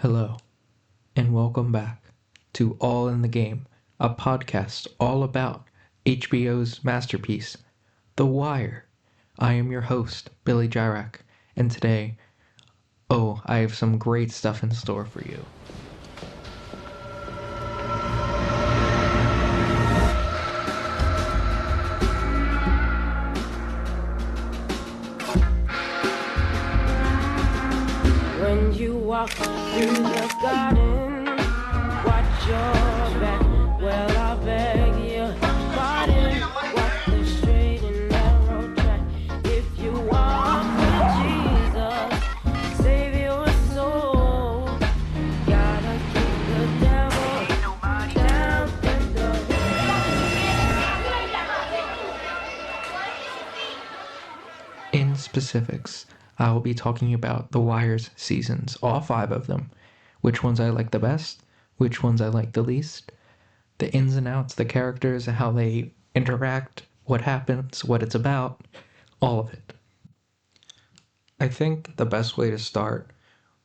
Hello, and welcome back to All in the Game, a podcast all about HBO's masterpiece, The Wire. I am your host, Billy Jirak, and today, I have some great stuff in store for you. When you walk through the garden, watch your back. Well, I beg your pardon. Walk the straight and narrow track. If you walk with Jesus, save your soul. Gotta keep the devil down in the In specifics, I will be talking about The Wire's seasons, all 5 of them, which ones I like the best, which ones I like the least, the ins and outs, the characters, how they interact, what happens, what it's about, all of it. I think the best way to start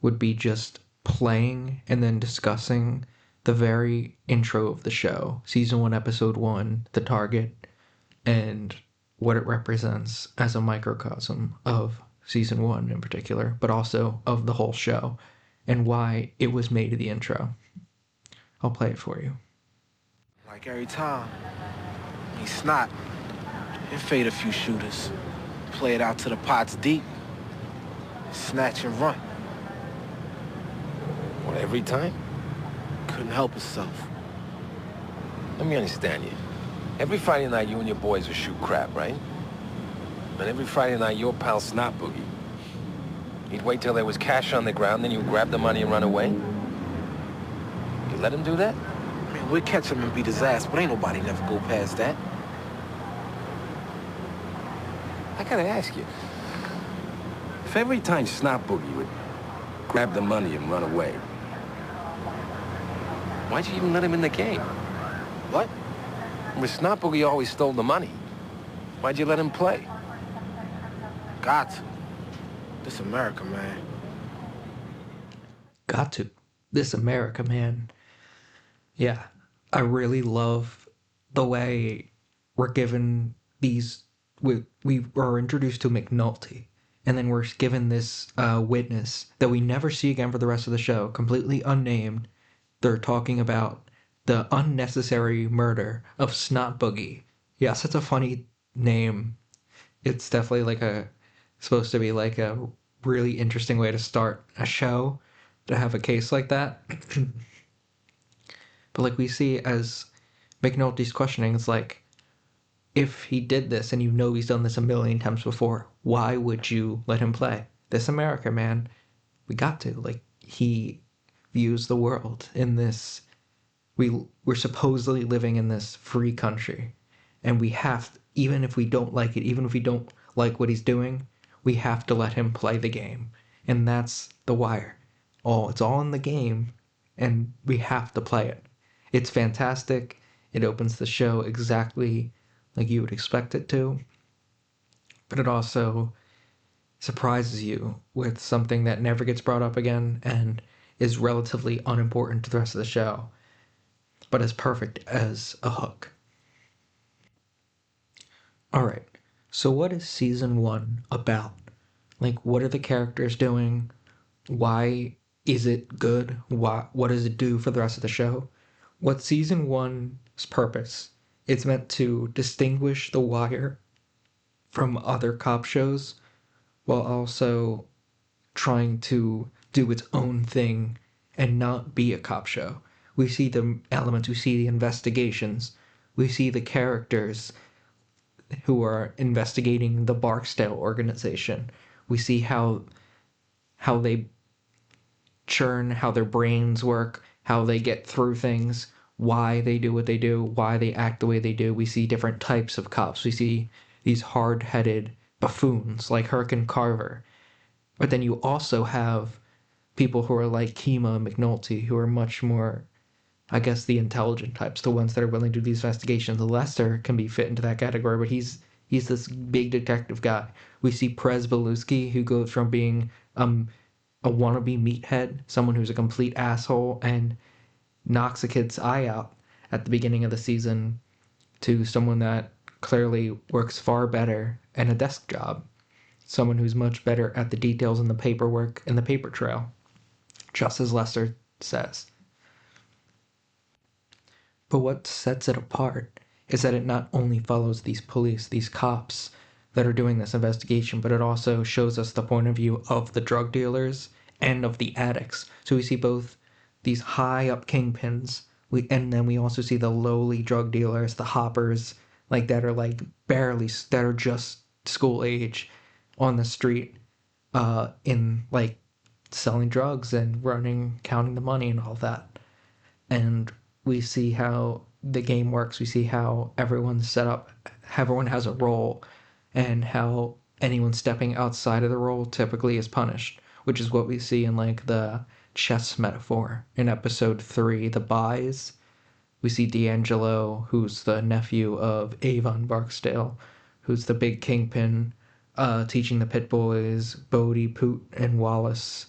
would be just playing and then discussing the very intro of the show, season 1, episode 1, the target, and what it represents as a microcosm of season 1 in particular, but also of the whole show, and why it was made the intro. I'll play it for you. Like every time, he snot and fade a few shooters. Play it out to the pots deep. Snatch and run. What, every time? Couldn't help himself. Let me understand you. Every Friday night, you and your boys will shoot crap, right? And every Friday night, your pal Snot Boogie. He'd wait till there was cash on the ground, then you'd grab the money and run away? You let him do that? I mean, we'd catch him and beat his ass, but ain't nobody never go past that. I gotta ask you. If every time Snot Boogie would grab the money and run away, why'd you even let him in the game? What? With Snot Boogie always stole the money. Why'd you let him play? Got to. This America, man. Got to. This America, man. Yeah, I really love the way we're given these. We are introduced to McNulty, and then we're given this witness that we never see again for the rest of the show, completely unnamed. They're talking about the unnecessary murder of Snot Boogie. Yes, it's a funny name. It's definitely supposed to be like a really interesting way to start a show, to have a case like that. But like we see as McNulty's questioning, it's like, if he did this and you know he's done this a million times before, why would you let him play? This America, man. We got to. Like, he views the world in this. We're supposedly living in this free country, and we have, even if we don't like it, even if we don't like what he's doing, we have to let him play the game. And that's The Wire. It's all in the game, and we have to play it. It's fantastic. It opens the show exactly like you would expect it to, but it also surprises you with something that never gets brought up again and is relatively unimportant to the rest of the show, but is perfect as a hook. Alright, so what is season 1 about? Like, what are the characters doing? Why is it good? What does it do for the rest of the show? What's season 1's purpose? It's meant to distinguish The Wire from other cop shows while also trying to do its own thing and not be a cop show. We see the elements, we see the investigations, we see the characters who are investigating the Barksdale organization. We see how they churn, how their brains work, how they get through things, why they do what they do, why they act the way they do. We see different types of cops. We see these hard-headed buffoons like Herkin Carver. But then you also have people who are like Kima and McNulty, who are much more, I guess, the intelligent types, the ones that are willing to do these investigations. Lester can be fit into that category, but he's this big detective guy. We see Prez Belusky, who goes from being a wannabe meathead, someone who's a complete asshole and knocks a kid's eye out at the beginning of the season, to someone that clearly works far better in a desk job, someone who's much better at the details and the paperwork and the paper trail, just as Lester says. But what sets it apart is that it not only follows these police, these cops that are doing this investigation, but it also shows us the point of view of the drug dealers and of the addicts. So we see both these high up kingpins, and then we also see the lowly drug dealers, the hoppers, like that are like barely, that are just school age on the street, in like selling drugs and running, counting the money and all that. And we see how the game works. We see how everyone's set up, everyone has a role, and how anyone stepping outside of the role typically is punished, which is what we see in like the chess metaphor in episode 3, The Buys. We see D'Angelo, who's the nephew of Avon Barksdale, who's the big kingpin, teaching the Pit Boys, Bodie, Poot, and Wallace,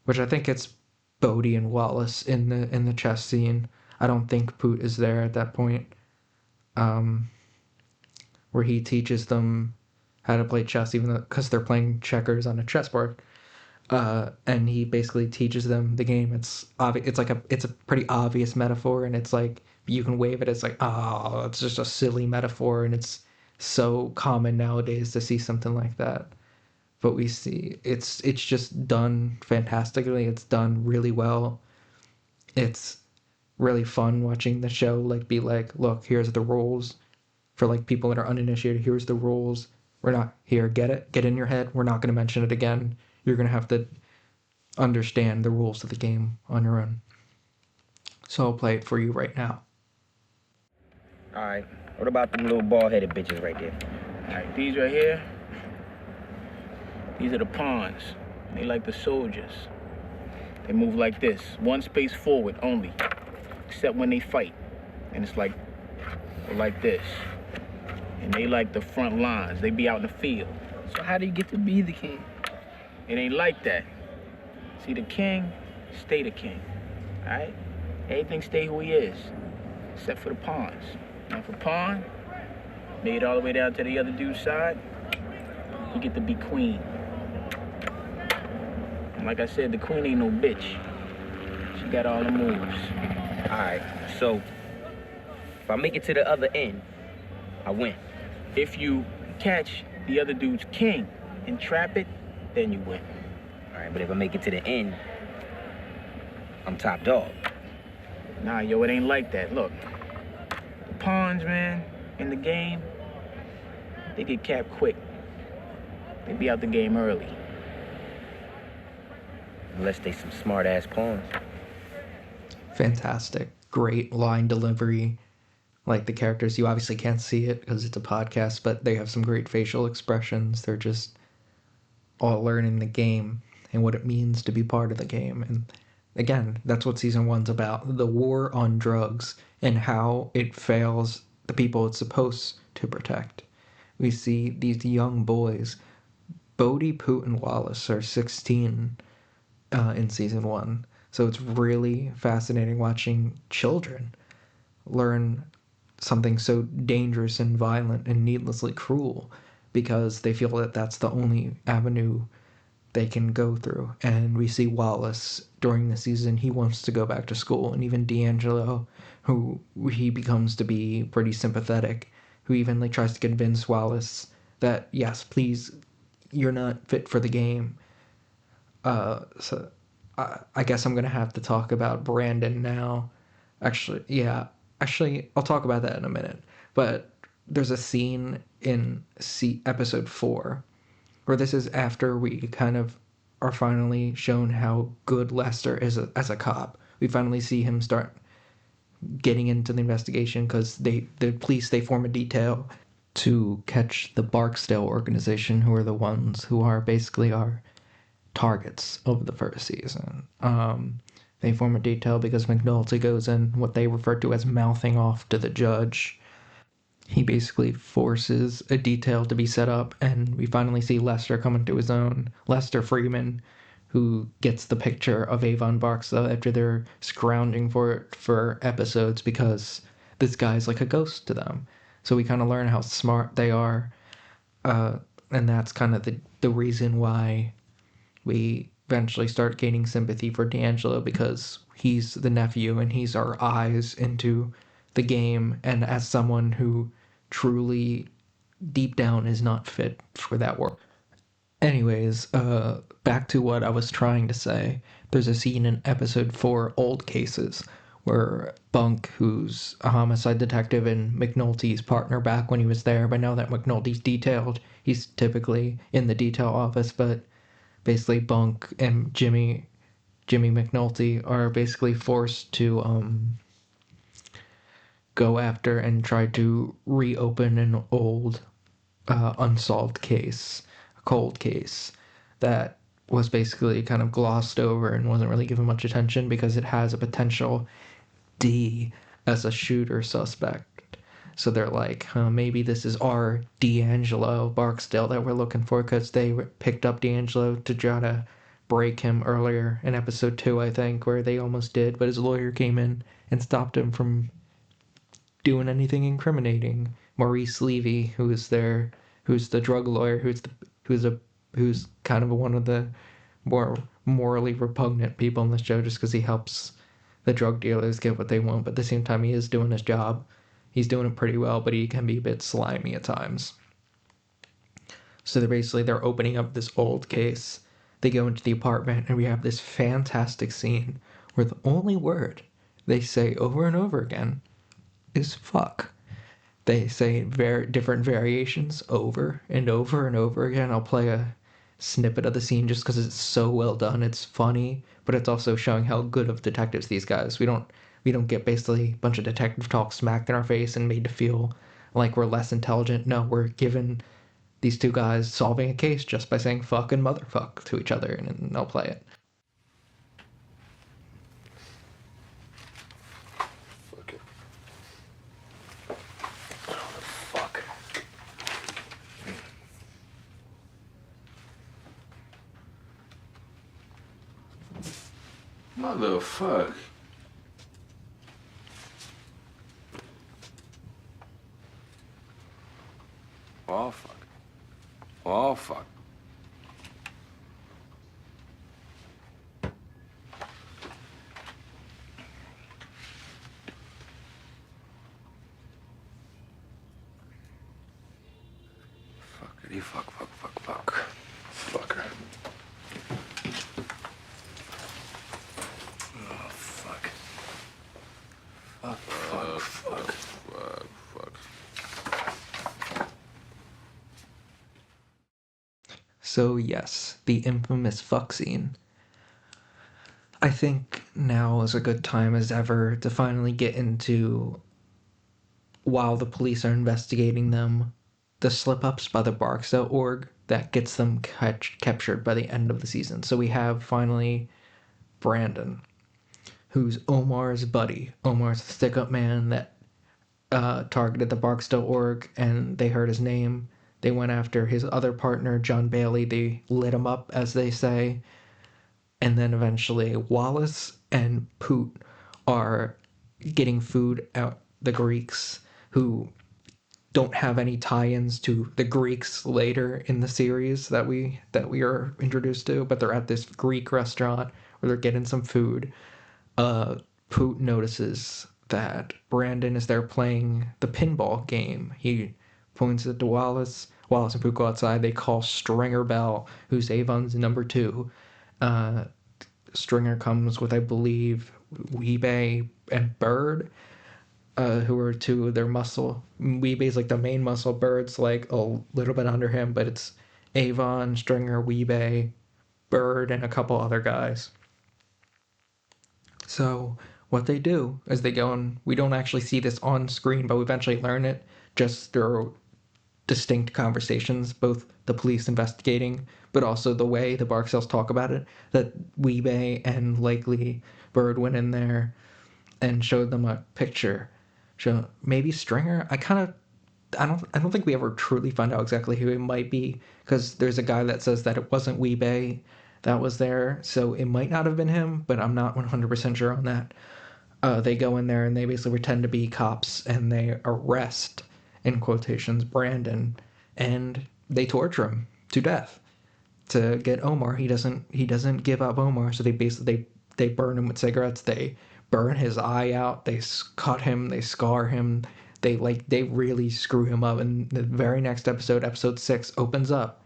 which I think it's Bodie and Wallace in the chess scene. I don't think Poot is there at that point, where he teaches them how to play chess, even though because they're playing checkers on a chessboard. And he basically teaches them the game. It's obvious. It's a pretty obvious metaphor, and it's like you can wave it. It's like, oh, it's just a silly metaphor, and it's so common nowadays to see something like that. But we see it's just done fantastically. It's done really well. It's really fun watching the show. Like, be like, look, here's the rules for like people that are uninitiated. Here's the rules. We're not here. Get it. Get in your head. We're not going to mention it again. You're going to have to understand the rules of the game on your own. So I'll play it for you right now. Alright, what about them little bald-headed bitches right there? Alright, these right here, these are the pawns. They like the soldiers. They move like this, one space forward only, except when they fight. And it's like this. And they like the front lines. They be out in the field. So how do you get to be the king? It ain't like that. See, the king, stay the king, all right? Everything stay who he is, except for the pawns. Now for pawn, made all the way down to the other dude's side, you get to be queen. And like I said, the queen ain't no bitch. She got all the moves. Alright, so if I make it to the other end, I win. If you catch the other dude's king and trap it, then you win. Alright, but if I make it to the end, I'm top dog. Nah, yo, it ain't like that. Look, the pawns, man, in the game, they get capped quick. They be out the game early. Unless they some smart-ass pawns. Fantastic. Great line delivery. Like, the characters, you obviously can't see it because it's a podcast, but they have some great facial expressions. They're just all learning the game and what it means to be part of the game. And again, that's what season 1's about, the war on drugs and how it fails the people it's supposed to protect. We see these young boys, Bodie, Poot, and Wallace are 16 in season 1. So it's really fascinating watching children learn something so dangerous and violent and needlessly cruel, because they feel that that's the only avenue they can go through. And we see Wallace during the season, he wants to go back to school. And even D'Angelo, who he becomes to be pretty sympathetic, who even like tries to convince Wallace that, yes, please, you're not fit for the game. So I guess I'm going to have to talk about Brandon now. Actually, I'll talk about that in a minute. But there's a scene in episode 4 where this is after we kind of are finally shown how good Lester is as a cop. We finally see him start getting into the investigation because the police, they form a detail to catch the Barksdale organization, who are the ones who are basically our targets of the first season. They form a detail because McNulty goes in what they refer to as mouthing off to the judge. He basically forces a detail to be set up, and we finally see Lester come into his own. Lester Freeman, who gets the picture of Avon Barksdale after they're scrounging for it for episodes because this guy's like a ghost to them. So we kind of learn how smart they are, and that's kind of the reason why we eventually start gaining sympathy for D'Angelo, because he's the nephew and he's our eyes into the game, and as someone who truly deep down is not fit for that work. Anyways, back to what I was trying to say. There's a scene in episode 4, Old Cases, where Bunk, who's a homicide detective and McNulty's partner back when he was there, but now that McNulty's detailed, he's typically in the detail office, but basically Bunk and Jimmy McNulty are basically forced to go after and try to reopen an old unsolved case, a cold case that was basically kind of glossed over and wasn't really given much attention because it has a potential D as a shooter suspect. So they're like, maybe this is our D'Angelo Barksdale that we're looking for, because they picked up D'Angelo to try to break him earlier in episode 2, I think, where they almost did, but his lawyer came in and stopped him from doing anything incriminating. Maurice Levy, who's the drug lawyer, who's kind of one of the more morally repugnant people in the show, just because he helps the drug dealers get what they want, but at the same time he is doing his job. He's doing it pretty well, but he can be a bit slimy at times. So they're opening up this old case. They go into the apartment and we have this fantastic scene where the only word they say over and over again is fuck. They say different variations over and over and over again. I'll play a snippet of the scene just because it's so well done. It's funny, but it's also showing how good of detectives these guys. We don't get basically a bunch of detective talk smacked in our face and made to feel like we're less intelligent. No, we're given these two guys solving a case just by saying fuck and motherfuck to each other, and I'll play it. Fuck it. Fuck. Motherfuck. Oh, fuck. Oh, fuck. Fuckity fuck, fuck, fuck, fuck. Fucker. Oh, fuck. Fuck, fuck, fuck. Fuck, fuck. So yes, the infamous fuck scene. I think now is a good time as ever to finally get into, while the police are investigating them, the slip-ups by the Barksdale org that gets them captured by the end of the season. So we have finally Brandon, who's Omar's buddy. Omar's the stick-up man that targeted the Barksdale org, and they heard his name. They went after his other partner, John Bailey. They lit him up, as they say. And then eventually Wallace and Poot are getting food out the Greeks, who don't have any tie-ins to the Greeks later in the series that we are introduced to, but they're at this Greek restaurant where they're getting some food. Poot notices that Brandon is there playing the pinball game. He points it to Wallace. Wallace and Poot go outside. They call Stringer Bell, who's Avon's number 2. Stringer comes with, I believe, Weebay and Bird, who are two of their muscle. Weebay's like the main muscle. Bird's like a little bit under him, but it's Avon, Stringer, Weebay, Bird, and a couple other guys. So what they do is they go, and we don't actually see this on screen, but we eventually learn it just through distinct conversations, both the police investigating, but also the way the Barksdales talk about it, that Weebay and likely Bird went in there and showed them a picture. Maybe Stringer. I don't think we ever truly find out exactly who it might be, because there's a guy that says that it wasn't Weebay, that was there. So it might not have been him, but I'm not 100% sure on that. They go in there and they basically pretend to be cops and they arrest, in quotations, Brandon, and they torture him to death to get Omar. He doesn't give up Omar, so they burn him with cigarettes. They burn his eye out. They cut him. They scar him. They really screw him up. And the very next episode, episode 6, opens up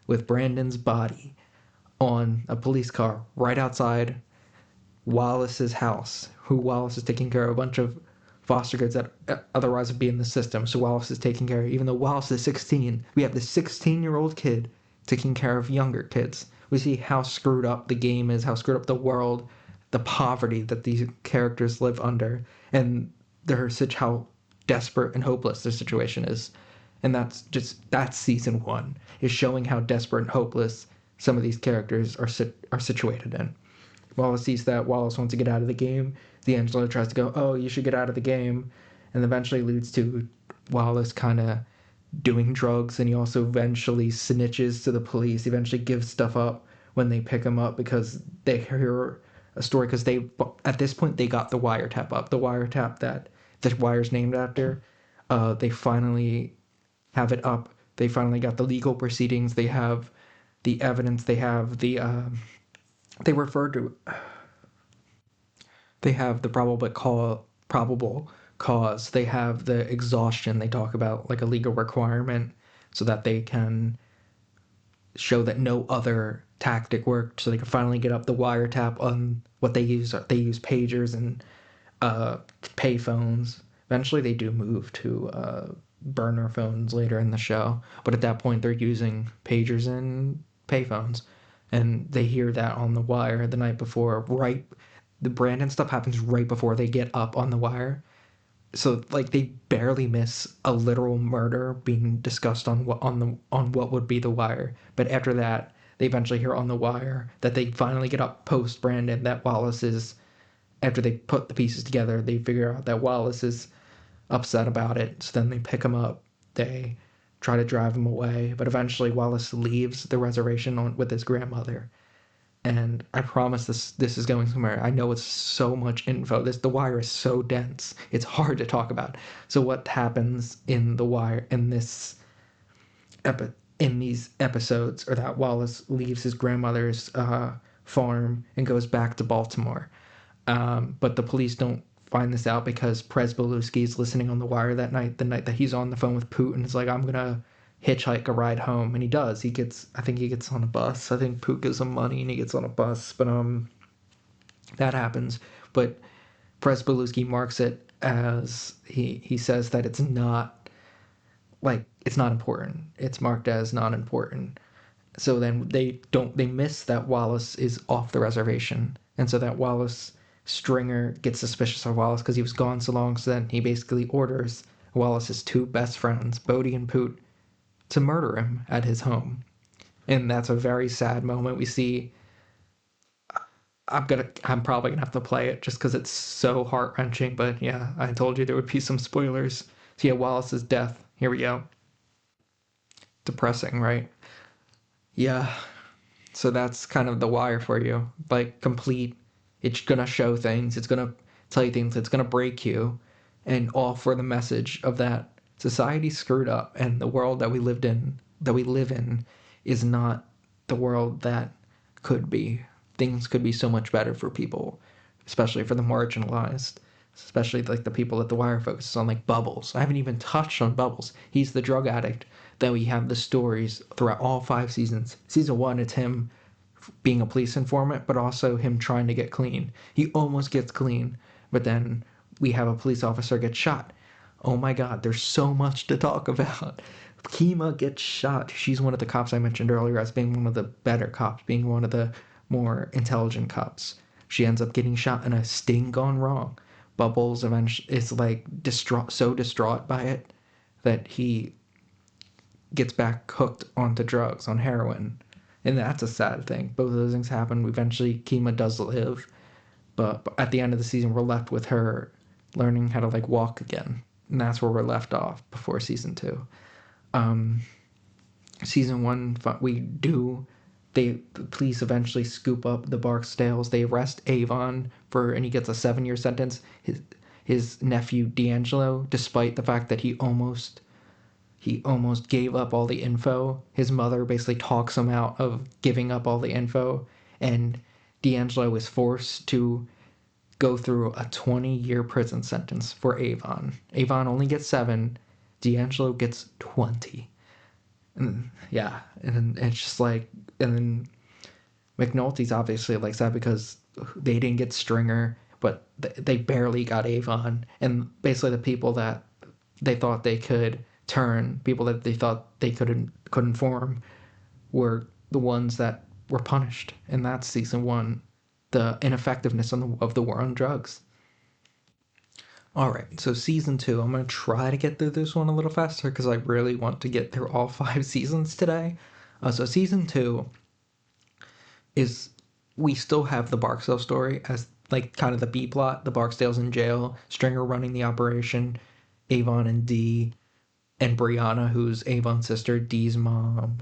with Brandon's body on a police car right outside Wallace's house, who Wallace is taking care of a bunch of foster kids that otherwise would be in the system. So Wallace is taking care of, even though Wallace is 16, we have this 16-year-old kid taking care of younger kids. We see how screwed up the game is, how screwed up the world, the poverty that these characters live under, and how desperate and hopeless their situation is. And that's season 1, is showing how desperate and hopeless some of these characters are situated in. Wallace sees that Wallace wants to get out of the game. D'Angelo tries to go, oh, you should get out of the game. And eventually leads to Wallace kind of doing drugs. And he also eventually snitches to the police. He eventually gives stuff up when they pick him up because they hear a story. Because at this point, they got the wiretap up. The wiretap that the wire's named after. They finally have it up. They finally got the legal proceedings. They have the evidence. They have the... they refer to they have the probable cause. They have the exhaustion. They talk about like a legal requirement so that they can show that no other tactic worked, so they can finally get up the wiretap on what they use. They use pagers and payphones. Eventually they do move to burner phones later in the show, but at that point they're using pagers and payphones. And they hear that on the wire the night before. The Brandon stuff happens right before they get up on the wire. So like they barely miss a literal murder being discussed on what would be the wire. But after that, they eventually hear on the wire that they finally get up post Brandon that Wallace is, after they put the pieces together, they figure out that Wallace is upset about it. So then they pick him up. They try to drive him away, but eventually Wallace leaves the reservation with his grandmother. And I promise this is going somewhere. I know it's so much info. The wire is so dense. It's hard to talk about. So what happens in the wire in these episodes are that Wallace leaves his grandmother's farm and goes back to Baltimore. But the police don't find this out because Presbolewski is listening on the wire that night, the night that he's on the phone with Putin. It's like, I'm gonna hitchhike a ride home, and he does. I think he gets on a bus. I think Putin gives him money and he gets on a bus, but that happens. But Presbolewski marks it as he says that it's not important. It's marked as not important. So then they miss that Wallace is off the reservation, and so that Stringer gets suspicious of Wallace because he was gone so long. So then he basically orders Wallace's 2 best friends, Bodie and Poot, to murder him at his home. And that's a very sad moment. We see, I'm probably gonna have to play it just because it's so heart-wrenching. But yeah, I told you there would be some spoilers. So yeah, Wallace's death. Here we go. Depressing, right? Yeah. So that's kind of the wire for you. Like, complete. It's gonna show things. It's gonna tell you things. It's gonna break you, and all for the message of that society's screwed up, and the world that we live in, is not the world that could be. Things could be so much better for people, especially for the marginalized, especially like the people that the wire focuses on, like Bubbles. I haven't even touched on Bubbles. He's the drug addict that we have the stories throughout all 5 seasons. Season 1, it's him being a police informant, but also him trying to get clean. He almost gets clean, but then we have a police officer get shot. Oh my God, there's so much to talk about. Kima gets shot. She's one of the cops I mentioned earlier as being one of the better cops, being one of the more intelligent cops. She ends up getting shot and a sting gone wrong. Bubbles eventually is like so distraught by it that he gets back hooked onto drugs, on heroin. And that's a sad thing. Both of those things happen. Eventually, Kima does live. But at the end of the season, we're left with her learning how to like walk again. And that's where we're left off before season 2. Season 1, we do the police eventually scoop up the Barksdales. They arrest Avon and he gets a 7-year sentence. His nephew D'Angelo, despite the fact that he almost gave up all the info, his mother basically talks him out of giving up all the info, and D'Angelo is forced to go through a 20-year prison sentence for Avon. Avon only gets 7, D'Angelo gets 20. And yeah, and it's just like, and then McNulty's obviously like that because they didn't get Stringer, but they barely got Avon, and basically the people that they thought they could turn, people that they thought they couldn't form, were the ones that were punished, and that's season 1, the ineffectiveness of the war on drugs. All right, so season 2, I'm going to try to get through this one a little faster because I really want to get through all 5 seasons today. So season 2 is, we still have the Barksdale story as like kind of the B plot. The Barksdales in jail, Stringer running the operation, Avon and Dee, and Brianna, who's Avon's sister, Dee's mom.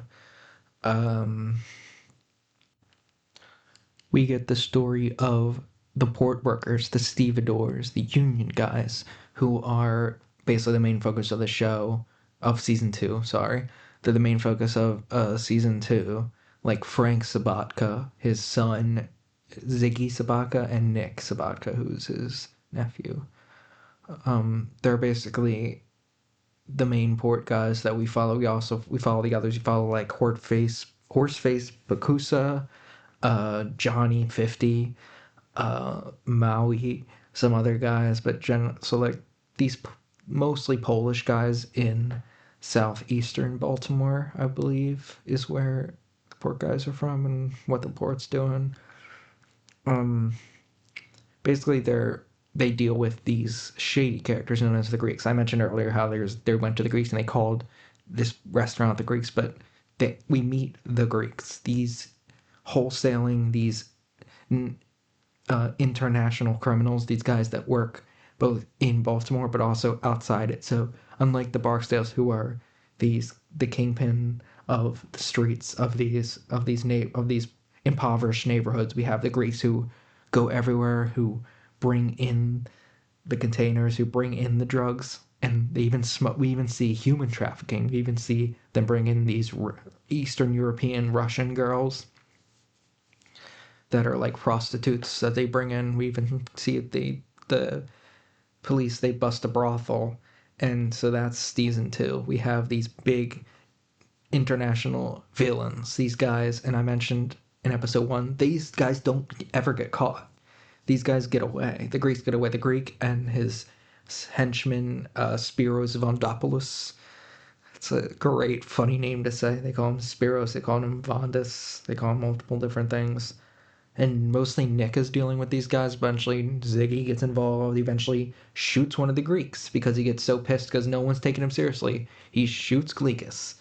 We get the story of the port workers, the stevedores, the union guys, who are basically the main focus of the show, of season 2, sorry. They're the main focus of season 2. Like Frank Sabatka, his son, Ziggy Sabatka, and Nick Sabatka, who's his nephew. They're basically the main port guys that we follow. We follow the others. We follow like Horseface Bakusa, Johnny 50, Maui, some other guys, but so like these mostly Polish guys in southeastern Baltimore, I believe, is where the port guys are from and what the port's doing. Basically they deal with these shady characters known as the Greeks. I mentioned earlier how they went to the Greeks and they called this restaurant the Greeks, but we meet the Greeks, these wholesaling, these international criminals, these guys that work both in Baltimore but also outside it. So unlike the Barksdales, who are the kingpin of the streets of these impoverished neighborhoods, we have the Greeks who go everywhere, who bring in the containers, who bring in the drugs, and they even we even see human trafficking. We even see them bring in these Eastern European Russian girls that are like prostitutes that they bring in. We even see the police, they bust a brothel. And so that's season 2. We have these big international villains, these guys, and I mentioned in episode 1, these guys don't ever get caught. These guys get away. The Greeks get away. The Greek and his henchman, Spiros Vondopoulos. It's a great, funny name to say. They call him Spiros, they call him Vondas, they call him multiple different things. And mostly Nick is dealing with these guys. Eventually, Ziggy gets involved. He eventually shoots one of the Greeks because he gets so pissed because no one's taking him seriously. He shoots Glycus.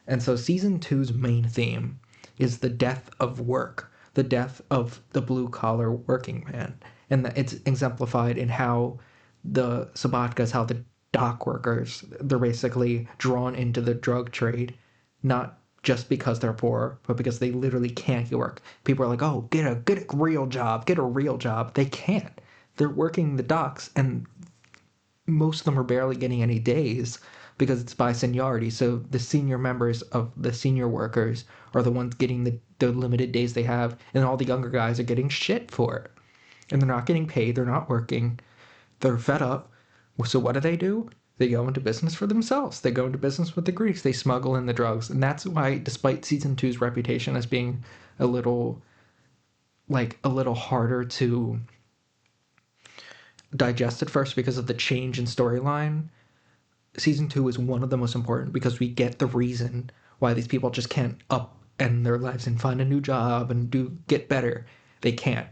And so season 2's main theme is the death of work, the death of the blue-collar working man. And it's exemplified in how the Sabatkas, how the dock workers, they're basically drawn into the drug trade, not just because they're poor, but because they literally can't get work. People are like, oh, get a real job, get a real job. They can't. They're working the docks, and most of them are barely getting any days because it's by seniority. So the senior members of the senior workers are the ones getting the limited days they have, and all the younger guys are getting shit for it. And they're not getting paid, they're not working, they're fed up. So what do? They go into business for themselves. They go into business with the Greeks. They smuggle in the drugs. And that's why, despite season 2's reputation as being a little harder to digest at first because of the change in storyline, season 2 is one of the most important because we get the reason why these people just can't upend their lives and find a new job and get better. They can't.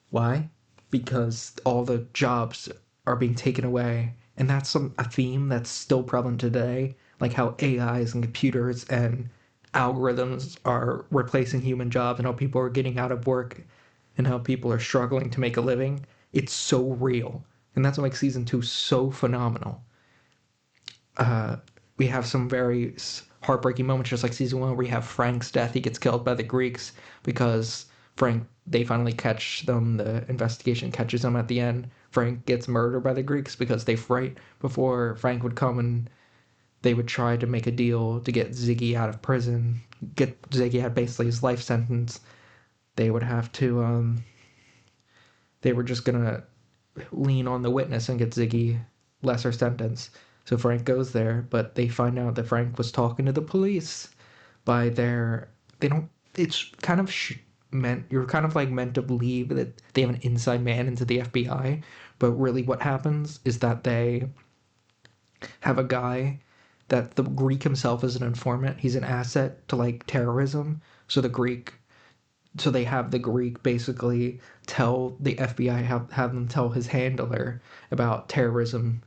Why? Because all the jobs are being taken away. And that's a theme that's still prevalent today, like how AIs and computers and algorithms are replacing human jobs and how people are getting out of work and how people are struggling to make a living. It's so real. And that's what makes season 2 so phenomenal. We have some very heartbreaking moments, just like season 1, where you have Frank's death. He gets killed by the Greeks because they finally catch them. The investigation catches them at the end. Frank gets murdered by the Greeks because right before Frank would come and they would try to make a deal to get Ziggy out of prison, get Ziggy out basically his life sentence. They would have to, they were just gonna lean on the witness and get Ziggy lesser sentence. So Frank goes there, but they find out that Frank was talking to the police by they don't, it's kind of you're kind of like meant to believe that they have an inside man into the FBI, but really what happens is that they have a guy that the Greek himself is an informant. He's an asset to like terrorism. So they have the Greek basically tell the FBI, have them tell his handler about terrorism,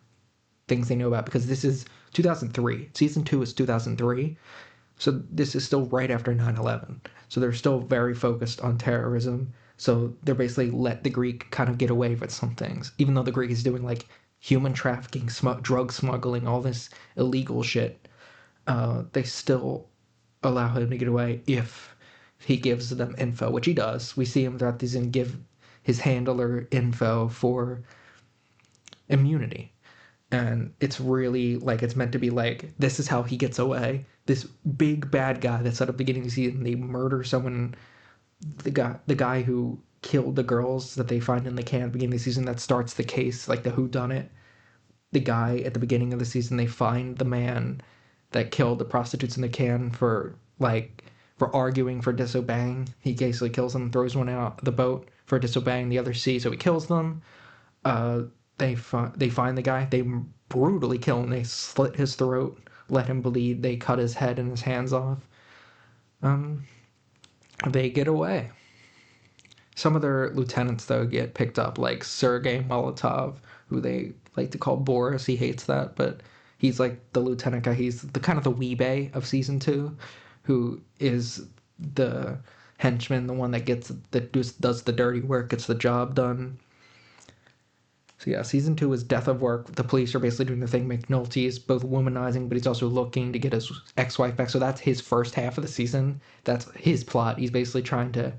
things they know about, because this is 2003. Season 2 is 2003. So this is still right after 9/11. So they're still very focused on terrorism. So they're basically let the Greek kind of get away with some things, even though the Greek is doing like human trafficking, drug smuggling, all this illegal shit. They still allow him to get away if he gives them info, which he does. We see him throughout these and give his handler info for immunity. And it's really like, it's meant to be like, this is how he gets away. This big bad guy that's at the beginning of the season, they murder someone, the guy who killed the girls that they find in the can at the beginning of the season, that starts the case, like the whodunit. The guy at the beginning of the season, they find the man that killed the prostitutes in the can for arguing, for disobeying. He basically kills them, throws one out the boat for disobeying the other sea, so he kills them. They find the guy, they brutally kill him, they slit his throat, let him bleed, they cut his head and his hands off. They get away. Some of their lieutenants, though, get picked up, like Sergei Molotov, who they like to call Boris. He hates that, but he's like the lieutenant guy. He's the kind of the weebay of season 2, who is the henchman, the one that does the dirty work, gets the job done. So yeah, season 2 is death of work. The police are basically doing the thing McNulty is both womanizing, but he's also looking to get his ex-wife back. So that's his first half of the season. That's his plot. He's basically trying to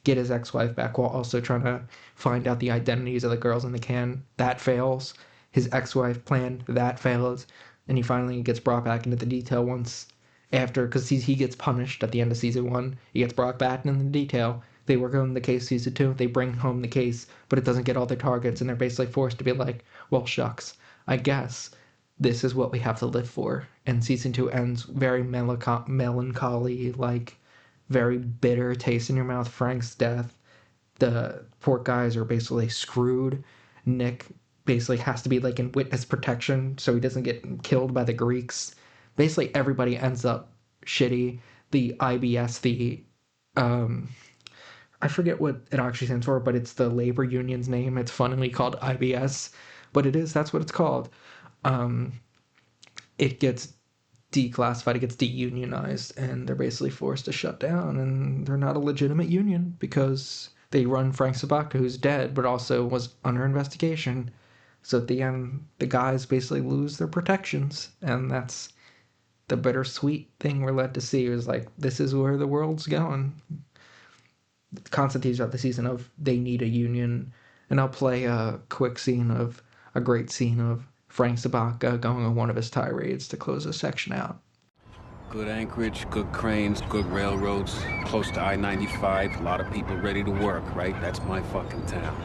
get his ex-wife back while also trying to find out the identities of the girls in the can. That fails. His ex-wife plan, that fails. And he finally gets brought back into the detail once after, because he gets punished at the end of season 1. He gets brought back into the detail. They work on the case season 2. They bring home the case, but it doesn't get all their targets, and they're basically forced to be like, well, shucks, I guess this is what we have to live for. And season 2 ends very melancholy, like very bitter taste in your mouth. Frank's death. The poor guys are basically screwed. Nick basically has to be like in witness protection so he doesn't get killed by the Greeks. Basically everybody ends up shitty. The IBS, I forget what it actually stands for, but it's the labor union's name. It's funnily called IBS, but that's what it's called. It gets declassified, it gets deunionized, and they're basically forced to shut down, and they're not a legitimate union because they run Frank Sabaka, who's dead, but also was under investigation. So at the end, the guys basically lose their protections, and that's the bittersweet thing we're led to see. Is like, this is where the world's going. Constantine's throughout the season of they need a union, and I'll play a great scene of Frank Sabaka going on one of his tirades to close this section out. Good anchorage, good cranes, good railroads, close to I-95, a lot of people ready to work, right? That's my fucking town.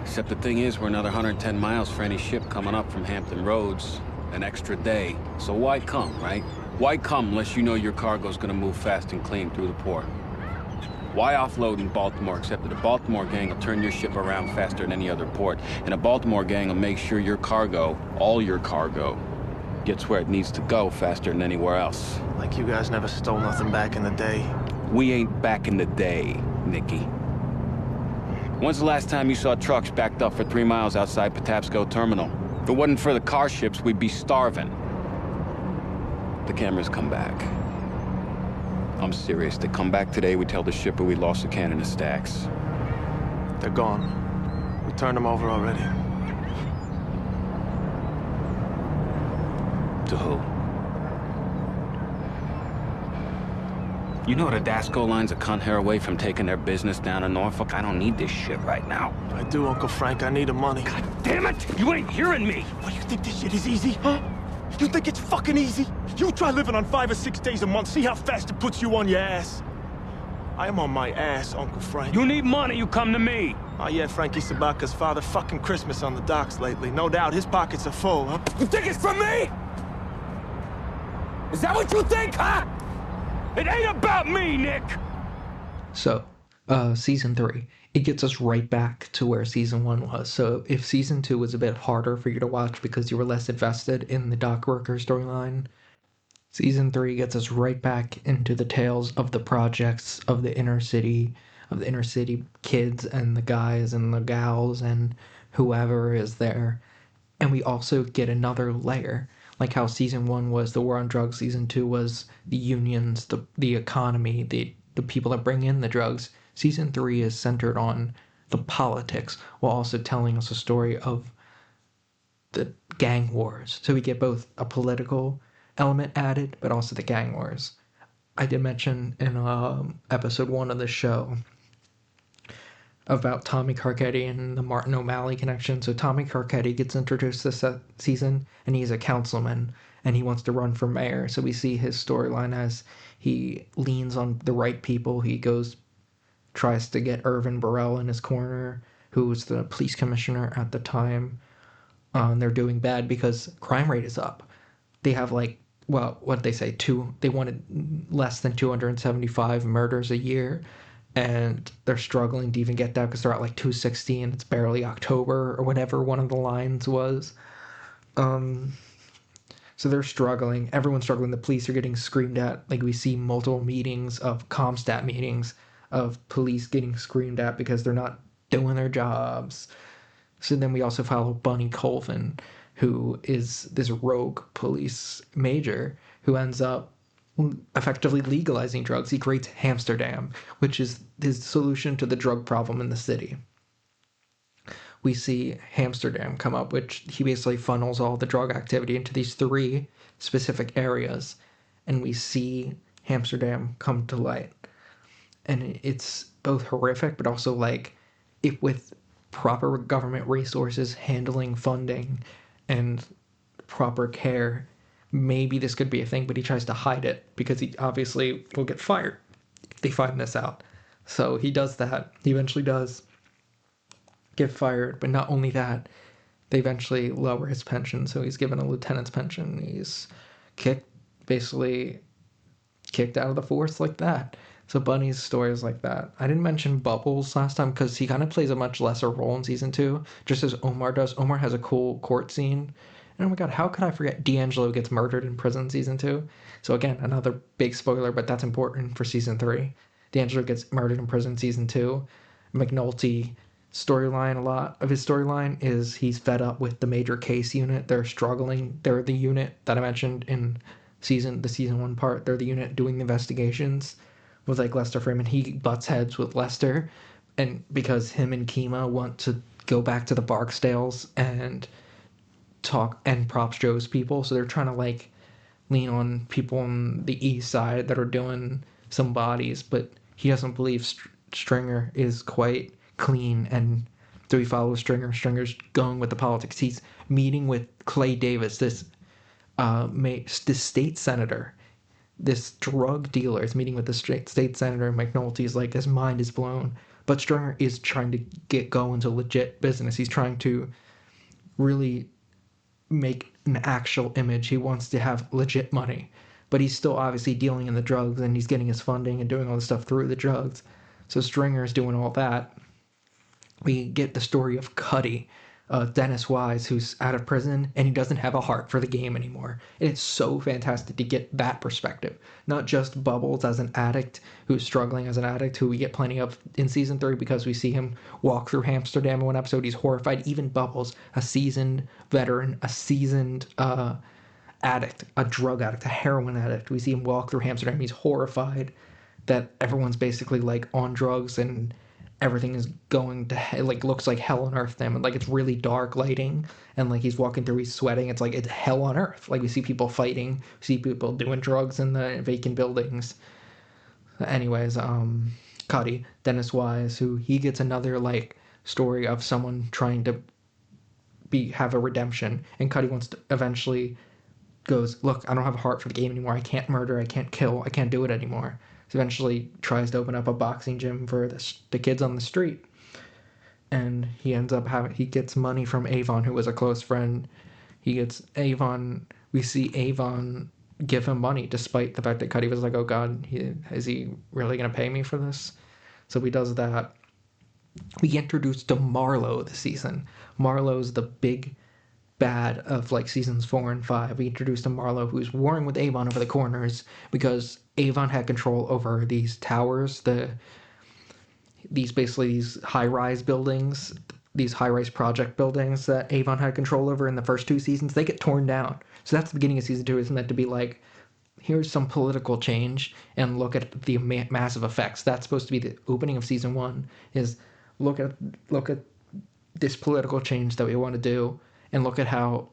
Except the thing is, we're another 110 miles for any ship coming up from Hampton Roads, an extra day. So why come, right? Why come unless you know your cargo's gonna move fast and clean through the port? Why offload in Baltimore except that a Baltimore gang will turn your ship around faster than any other port, and a Baltimore gang will make sure your cargo, all your cargo, gets where it needs to go faster than anywhere else. Like you guys never stole nothing back in the day. We ain't back in the day, Nicky. When's the last time you saw trucks backed up for 3 miles outside Patapsco Terminal? If it wasn't for the car ships, we'd be starving. The cameras come back. I'm serious. They come back today, we tell the shipper we lost a cannon of stacks. They're gone. We turned them over already. To who? You know the Dasco line's a cunt hair away from taking their business down in Norfolk. I don't need this shit right now. I do, Uncle Frank. I need the money. God damn it! You ain't hearing me! What, you think this shit is easy, huh? You think it's fucking easy? You try living on 5 or 6 days a month, see how fast it puts you on your ass. I am on my ass, Uncle Frank. You need money, you come to me. Oh yeah, Frankie Sabaka's father fucking Christmas on the docks lately. No doubt his pockets are full, huh? You think it's from me? Is that what you think, huh? It ain't about me, Nick! So, season 3, it gets us right back to where season 1 was. So if season 2 was a bit harder for you to watch because you were less invested in the dock worker storyline, season 3 gets us right back into the tales of the projects of the inner city kids and the guys and the gals and whoever is there. And we also get another layer, like how season 1 was the war on drugs, season 2 was the unions, the economy, the people that bring in the drugs. Season 3 is centered on the politics while also telling us a story of the gang wars. So we get both a political element added, but also the gang wars. I did mention in episode 1 of the show about Tommy Carcetti and the Martin O'Malley connection. So Tommy Carcetti gets introduced this season, and he's a councilman, and he wants to run for mayor. So we see his storyline as he leans on the right people. He tries to get Irvin Burrell in his corner, who was the police commissioner at the time. They're doing bad because crime rate is up. They have what they say, they wanted less than 275 murders a year, and they're struggling to even get that because they're at 260 and it's barely October or whatever one of the lines was. So they're struggling. Everyone's struggling. The police are getting screamed at. We see multiple meetings of Comstat meetings of police getting screamed at because they're not doing their jobs. So then we also follow Bunny Colvin, who is this rogue police major who ends up effectively legalizing drugs. He creates Amsterdam, which is his solution to the drug problem in the city. We see Amsterdam come up, which he basically funnels all the drug activity into these 3 specific areas, and we see Amsterdam come to light. And it's both horrific, but also if with proper government resources, handling funding, and proper care, maybe this could be a thing, but he tries to hide it because he obviously will get fired if they find this out. So he does that. He eventually does get fired, but not only that, they eventually lower his pension, so he's given a lieutenant's pension. He's basically kicked out of the force like that. So Bunny's story is like that. I didn't mention Bubbles last time because he kind of plays a much lesser role in season 2, just as Omar does. Omar has a cool court scene. And oh my god, how could I forget D'Angelo gets murdered in prison season 2? So again, another big spoiler, but that's important for season 3. D'Angelo gets murdered in prison season 2. McNulty storyline, a lot of his storyline is he's fed up with the major case unit. They're struggling. They're the unit that I mentioned in the season 1 part. They're the unit doing the investigations with Lester Freeman. He butts heads with Lester, and because him and Kima want to go back to the Barksdales and talk and props Joe's people, so they're trying to lean on people on the east side that are doing some bodies, but he doesn't believe Stringer is quite clean, and so he follows Stringer. Stringer's going with the politics. He's meeting with Clay Davis, this state senator. This drug dealer is meeting with the state senator, and McNulty's his mind is blown. But Stringer is trying to go into legit business. He's trying to really make an actual image. He wants to have legit money. But he's still obviously dealing in the drugs, and he's getting his funding and doing all this stuff through the drugs. So Stringer's doing all that. We get the story of Cuddy, Dennis Wise, who's out of prison, and he doesn't have a heart for the game anymore. And it's so fantastic to get that perspective. Not just Bubbles as an addict who's struggling as an addict, who we get plenty of in season 3 because we see him walk through Amsterdam in one episode. He's horrified. Even Bubbles, a seasoned veteran, a seasoned addict, a drug addict, a heroin addict. We see him walk through Amsterdam. He's horrified that everyone's basically on drugs and everything is going to looks like hell on earth to him, and it's really dark lighting, and he's walking through, he's sweating. It's it's hell on earth. We see people fighting, we see people doing drugs in the vacant buildings. Anyways, Cuddy, Dennis Wise, who he gets another like story of someone trying to have a redemption, and Cuddy wants to eventually goes, look, I don't have a heart for the game anymore. I can't murder. I can't kill. I can't do it anymore. So eventually tries to open up a boxing gym for the kids on the street, and he ends up he gets money from Avon, who was a close friend. He gets Avon. We see Avon give him money, despite the fact that Cuddy was like, "Oh God, is he really gonna pay me for this?" So he does that. We get introduced to Marlowe this season. Marlowe's the big bad of like seasons 4 and 5. We introduced to Marlowe, who's warring with Avon over the corners because Avon had control over these towers, these high-rise buildings, these high-rise project buildings that Avon had control over in the first 2 seasons. They get torn down. So that's the beginning of season 2. Is meant to be like, here's some political change and look at the massive effects. That's supposed to be the opening of season 1. Is look at this political change that we want to do, and look at how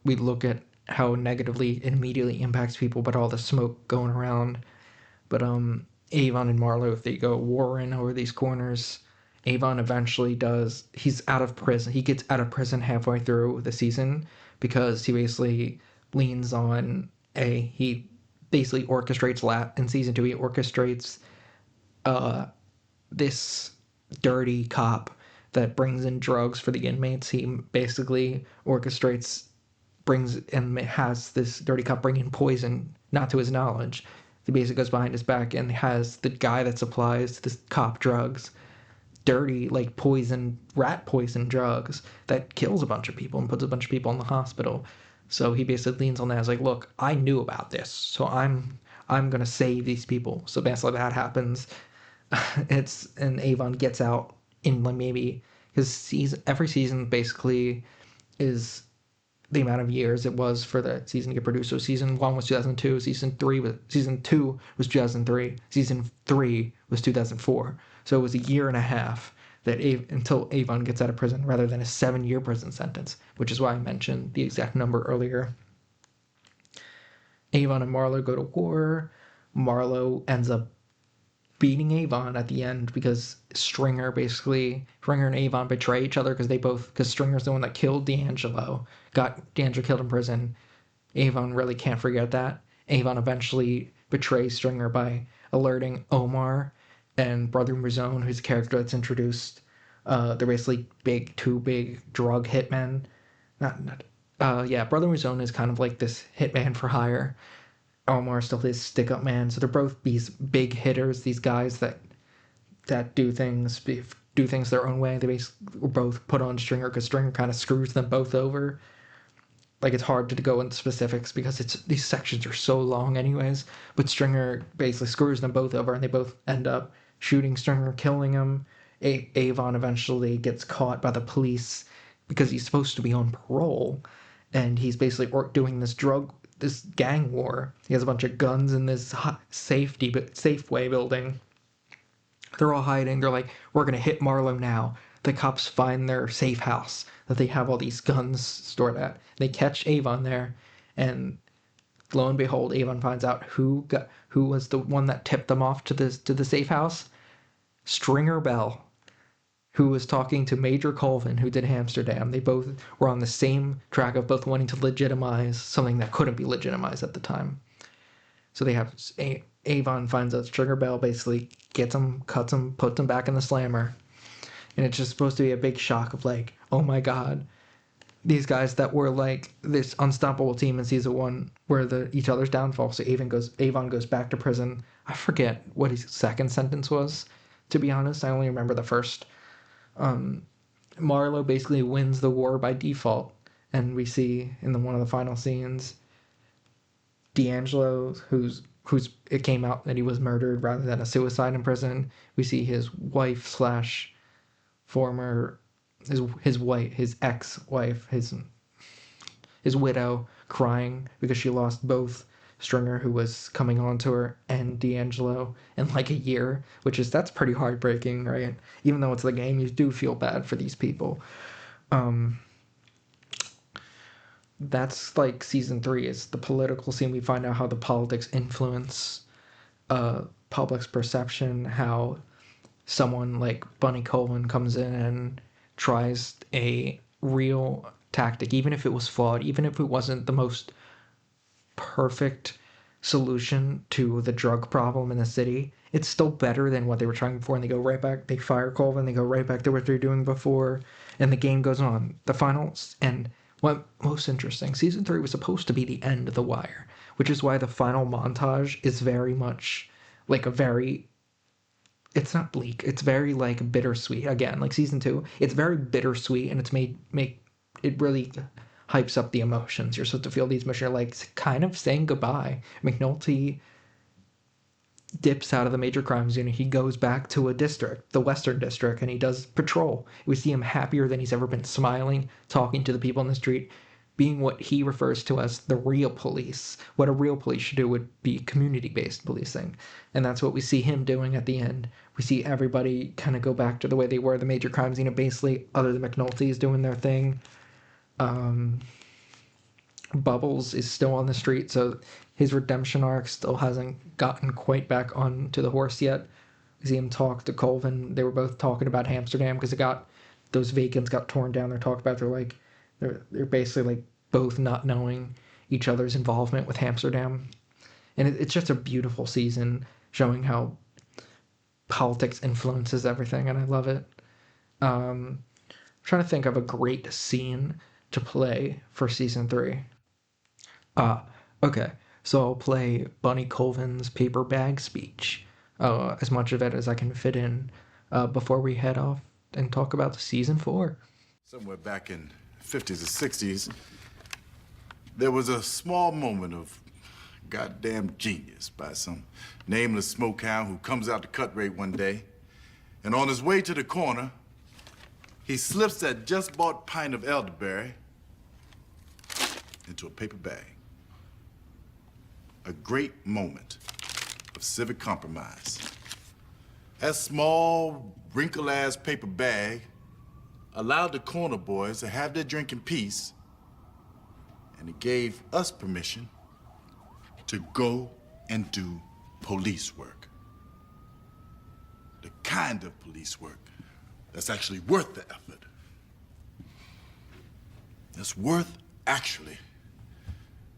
we look at how negatively it immediately impacts people, but all the smoke going around. But Avon and Marlowe, they go warring over these corners. Avon eventually does. He's out of prison. He gets out of prison halfway through the season because he basically leans on he basically orchestrates in season 2. He orchestrates this dirty cop that brings in drugs for the inmates. He basically brings and has this dirty cop bring in poison, not to his knowledge. He basically goes behind his back and has the guy that supplies this cop drugs, dirty, like rat poison drugs that kills a bunch of people and puts a bunch of people in the hospital. So he basically leans on that as like, look, I knew about this, so I'm gonna save these people. So basically that happens. And Avon gets out in like maybe every season basically is the amount of years it was for the season to get produced. So season 1 was 2002, season 2 was 2003, season 3 was 2004. So it was a year and a half until Avon gets out of prison, rather than a 7-year prison sentence, which is why I mentioned the exact number earlier. Avon and Marlowe go to war. Marlowe ends up beating Avon at the end because Stringer and Avon betray each other because Stringer's the one that killed D'Angelo, got D'Angelo killed in prison. Avon really can't forget that. Avon eventually betrays Stringer by alerting Omar and Brother Muzone, who's a character that's introduced. They're basically two big drug hitmen. Brother Muzone is kind of like this hitman for hire. Omar still his stick-up man. So they're both these big hitters, these guys that do things their own way. They basically were both put on Stringer because Stringer kind of screws them both over. Like, it's hard to go into specifics because these sections are so long anyways. But Stringer basically screws them both over, and they both end up shooting Stringer, killing him. Avon eventually gets caught by the police because he's supposed to be on parole, and he's basically doing this gang war. He has a bunch of guns in this Safeway building. They're all hiding. They're like, we're going to hit Marlowe now. The cops find their safe house that they have all these guns stored at. They catch Avon there, and lo and behold, Avon finds out who was the one that tipped them off to the safe house. Stringer Bell, who was talking to Major Colvin, who did Amsterdam. They both were on the same track of both wanting to legitimize something that couldn't be legitimized at the time. So they have Avon finds out Stringer Bell, basically gets him, cuts him, puts him back in the slammer. And it's just supposed to be a big shock of like, oh my God, these guys that were like this unstoppable team in season 1 were each other's downfall. So Avon goes back to prison. I forget what his second sentence was, to be honest. I only remember the first. Marlowe basically wins the war by default, and we see in one of the final scenes D'Angelo, it came out that he was murdered rather than a suicide in prison. We see his wife slash former his ex-wife, his widow, crying because she lost both Stringer, who was coming on to her, and D'Angelo in like a year, that's pretty heartbreaking, right? Even though it's the game, you do feel bad for these people. That's like season 3 is the political scene. We find out how the politics influence public's perception, how someone like Bunny Colvin comes in and tries a real tactic, even if it was flawed, even if it wasn't the most perfect solution to the drug problem in the city, it's still better than what they were trying before. And they go right back, they fire Colvin, they go right back to what they're doing before, and the game goes on. The finals, and what most interesting, season 3 was supposed to be the end of The Wire, which is why the final montage is very much like a very, it's not bleak, it's very like bittersweet. Again, like season 2, it's very bittersweet, and it's make it really hypes up the emotions. You're supposed to feel these emotions. You're like kind of saying goodbye. McNulty dips out of the major crimes unit. He goes back to a district, the Western District, and he does patrol. We see him happier than he's ever been, smiling, talking to the people in the street, being what he refers to as the real police. What a real police should do would be community-based policing. And that's what we see him doing at the end. We see everybody kind of go back to the way they were, the major crimes unit, basically, other than McNulty's doing their thing. Bubbles is still on the street, so his redemption arc still hasn't gotten quite back onto the horse yet. We see him talk to Colvin. They were both talking about Amsterdam because it got, those vacants got torn down. They're talking about, they're basically like both not knowing each other's involvement with Amsterdam. And it's just a beautiful season showing how politics influences everything, and I love it. I'm trying to think of a great scene to play for season 3. Okay. So I'll play Bunny Colvin's paper bag speech, as much of it as I can fit in, before we head off and talk about season 4. Somewhere back in the 50s or 60s, there was a small moment of goddamn genius by some nameless smokehound who comes out to cut rate one day, and on his way to the corner, he slips that just bought pint of elderberry into a paper bag. A great moment of civic compromise. That small, wrinkled-ass paper bag allowed the corner boys to have their drink in peace, and it gave us permission to go and do police work. The kind of police work that's actually worth the effort. That's worth actually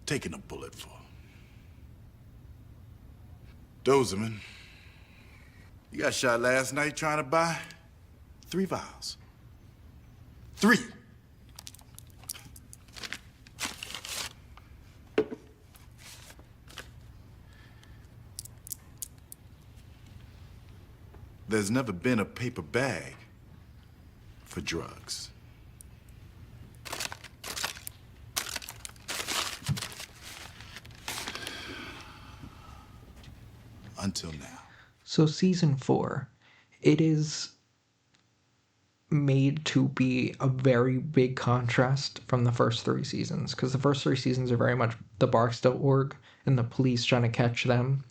taking a bullet for. Dozerman, you got shot last night trying to buy 3 vials. 3. There's never been a paper bag for drugs. Until now. So season 4, it is made to be a very big contrast from the first 3 seasons, because the first 3 seasons are very much the Barstow org and the police trying to catch them.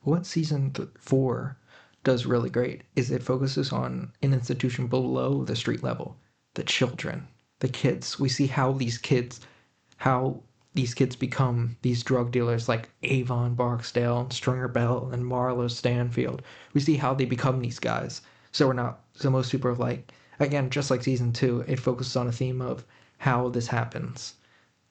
What season 4 does really great is it focuses on an institution below the street level, the children, the kids. We see how these kids become these drug dealers like Avon Barksdale and Stringer Bell and Marlo Stanfield. We see how they become these guys. So most people are like, again, just like season 2, it focuses on a theme of how this happens.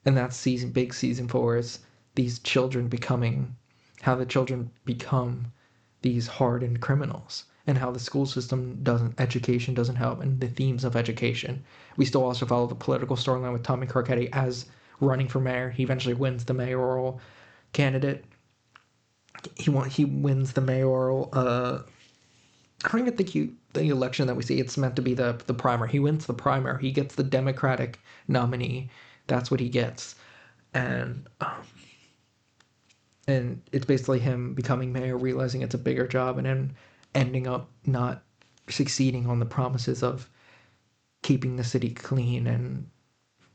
And that's big season 4 is these children becoming, how the children become these hardened criminals, and how the school system education doesn't help, and the themes of education. We still also follow the political storyline with Tommy Carcetti as running for mayor. He eventually wins the mayoral candidate. He wins the mayoral. I don't even think the election that we see. It's meant to be the primary. He wins the primary. He gets the Democratic nominee. That's what he gets, and it's basically him becoming mayor, realizing it's a bigger job, and then ending up not succeeding on the promises of keeping the city clean and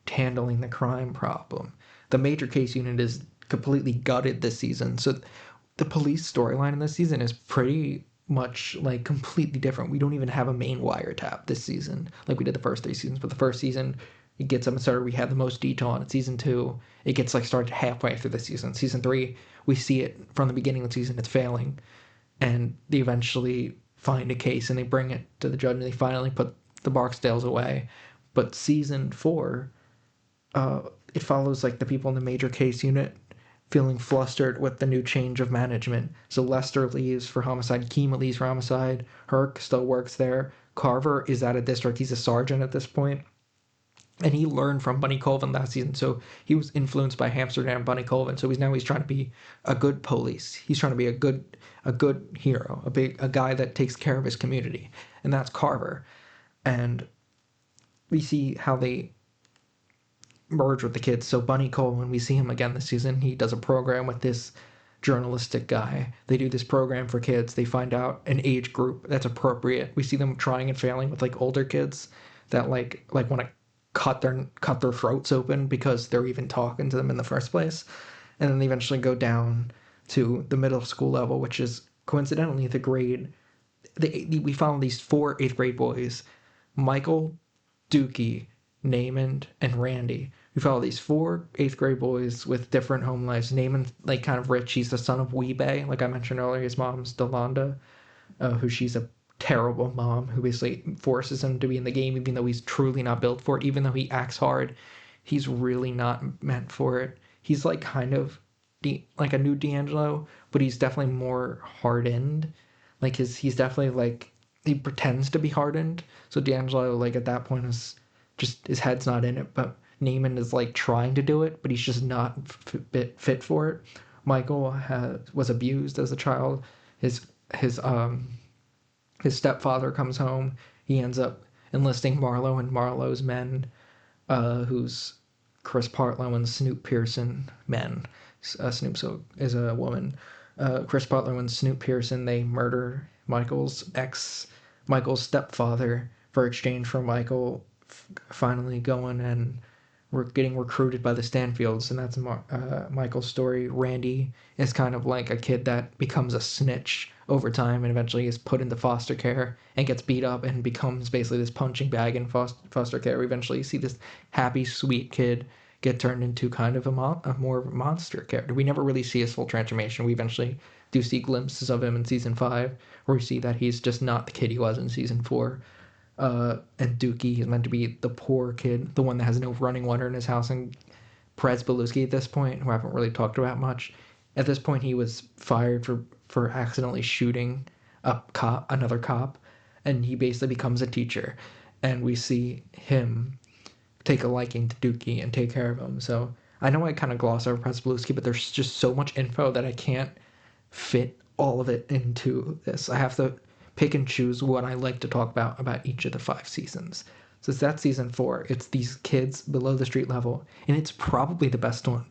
handling the crime problem. The major case unit is completely gutted this season. So the police storyline in this season is pretty much like completely different. We don't even have a main wiretap this season like we did the first 3 seasons. But the first season, it gets up and started. We had the most detail on it. Season 2, it gets like started halfway through the season. Season 3, we see it from the beginning of the season. It's failing. and they eventually find a case and they bring it to the judge and they finally put the Barksdales away. But season 4, it follows like the people in the major case unit feeling flustered with the new change of management. So Lester leaves for homicide, Keema leaves for homicide, Herc still works there, Carver is at a district, he's a sergeant at this point, and he learned from Bunny Colvin last season, so he was influenced by Amsterdam Bunny Colvin. So he's trying to be a good police. He's trying to be a good hero, a guy that takes care of his community, and that's Carver. And we see how they merge with the kids. So Bunny Colvin, we see him again this season. He does a program with this journalistic guy. They do this program for kids. They find out an age group that's appropriate. We see them trying and failing with like older kids that like want to cut their throats open because they're even talking to them in the first place. And then they eventually go down to the middle school level, which is coincidentally the grade. We found these 4 8th grade boys, Michael, Dookie, Naaman, and Randy. We follow these 4 8th grade boys with different home lives. Naaman, like, kind of rich. He's the son of Weebay, like I mentioned earlier. His mom's Delonda, who she's a terrible mom who basically forces him to be in the game even though he's truly not built for it. Even though he acts hard, he's really not meant for it. He's like kind of like a new D'Angelo, but he's definitely more hardened. Like he's definitely like, he pretends to be hardened. So D'Angelo, like at that point, is just, his head's not in it. But Naaman is like trying to do it, but he's just not fit for it. Michael was abused as a child. His stepfather comes home. He ends up enlisting Marlowe and Marlowe's men, who's Chris Partlow and Snoop Pearson men. Snoop is a woman. Chris Partlow and Snoop Pearson, they murder Michael's stepfather for exchange for Michael finally going and getting recruited by the Stanfields, and that's Michael's story. Randy is kind of like a kid that becomes a snitch over time and eventually is put into foster care and gets beat up and becomes basically this punching bag in foster care. We eventually see this happy, sweet kid get turned into kind of a more monster character. We never really see his full transformation. We eventually do see glimpses of him in season 5, where we see that he's just not the kid he was in season 4. And Dookie is meant to be the poor kid, the one that has no running water in his house, and Perez Belusky at this point, who I haven't really talked about much. At this point, he was fired for accidentally shooting another cop, and he basically becomes a teacher. And we see him take a liking to Dookie and take care of him. So I know I kind of gloss over Perez Belusky, but there's just so much info that I can't fit all of it into this. I have to pick and choose what I like to talk about each of the 5 seasons. So that's season 4. It's these kids below the street level, and it's probably the best one,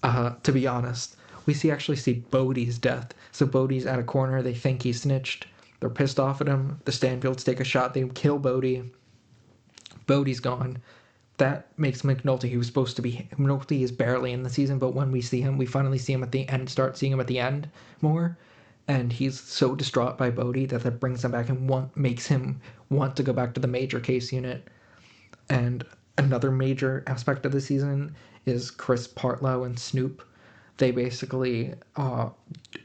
to be honest. We actually see Bodie's death. So Bodie's at a corner. They think he snitched. They're pissed off at him. The Stanfields take a shot. They kill Bodie. Bodie's gone. That makes McNulty, who was supposed to be... McNulty is barely in the season, but when we see him, we finally see him at the end, start seeing him at the end more. And he's so distraught by Bodie that brings him back and makes him want to go back to the major case unit. And another major aspect of the season is Chris Partlow and Snoop. They basically are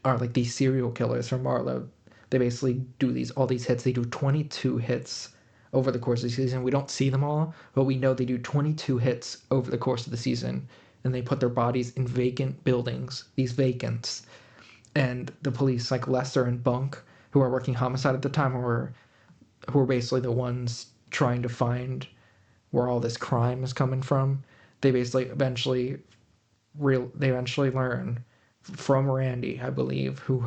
like these serial killers from Marlowe. They basically do all these hits. They do 22 hits over the course of the season. We don't see them all, but we know they do 22 hits over the course of the season. And they put their bodies in vacant buildings, these vacants. And the police, like Lester and Bunk, who are working homicide at the time, who are basically the ones trying to find where all this crime is coming from, they eventually learn from Randy, I believe, who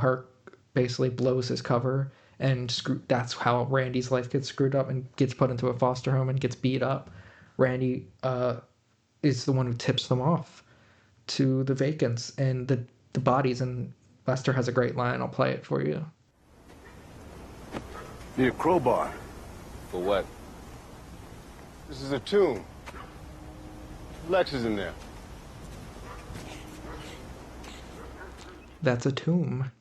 basically blows his cover, and that's how Randy's life gets screwed up and gets put into a foster home and gets beat up. Randy is the one who tips them off to the vacants and the bodies, and Lester has a great line. I'll play it for you. Need a crowbar. For what? This is a tomb. Lex is in there. That's a tomb.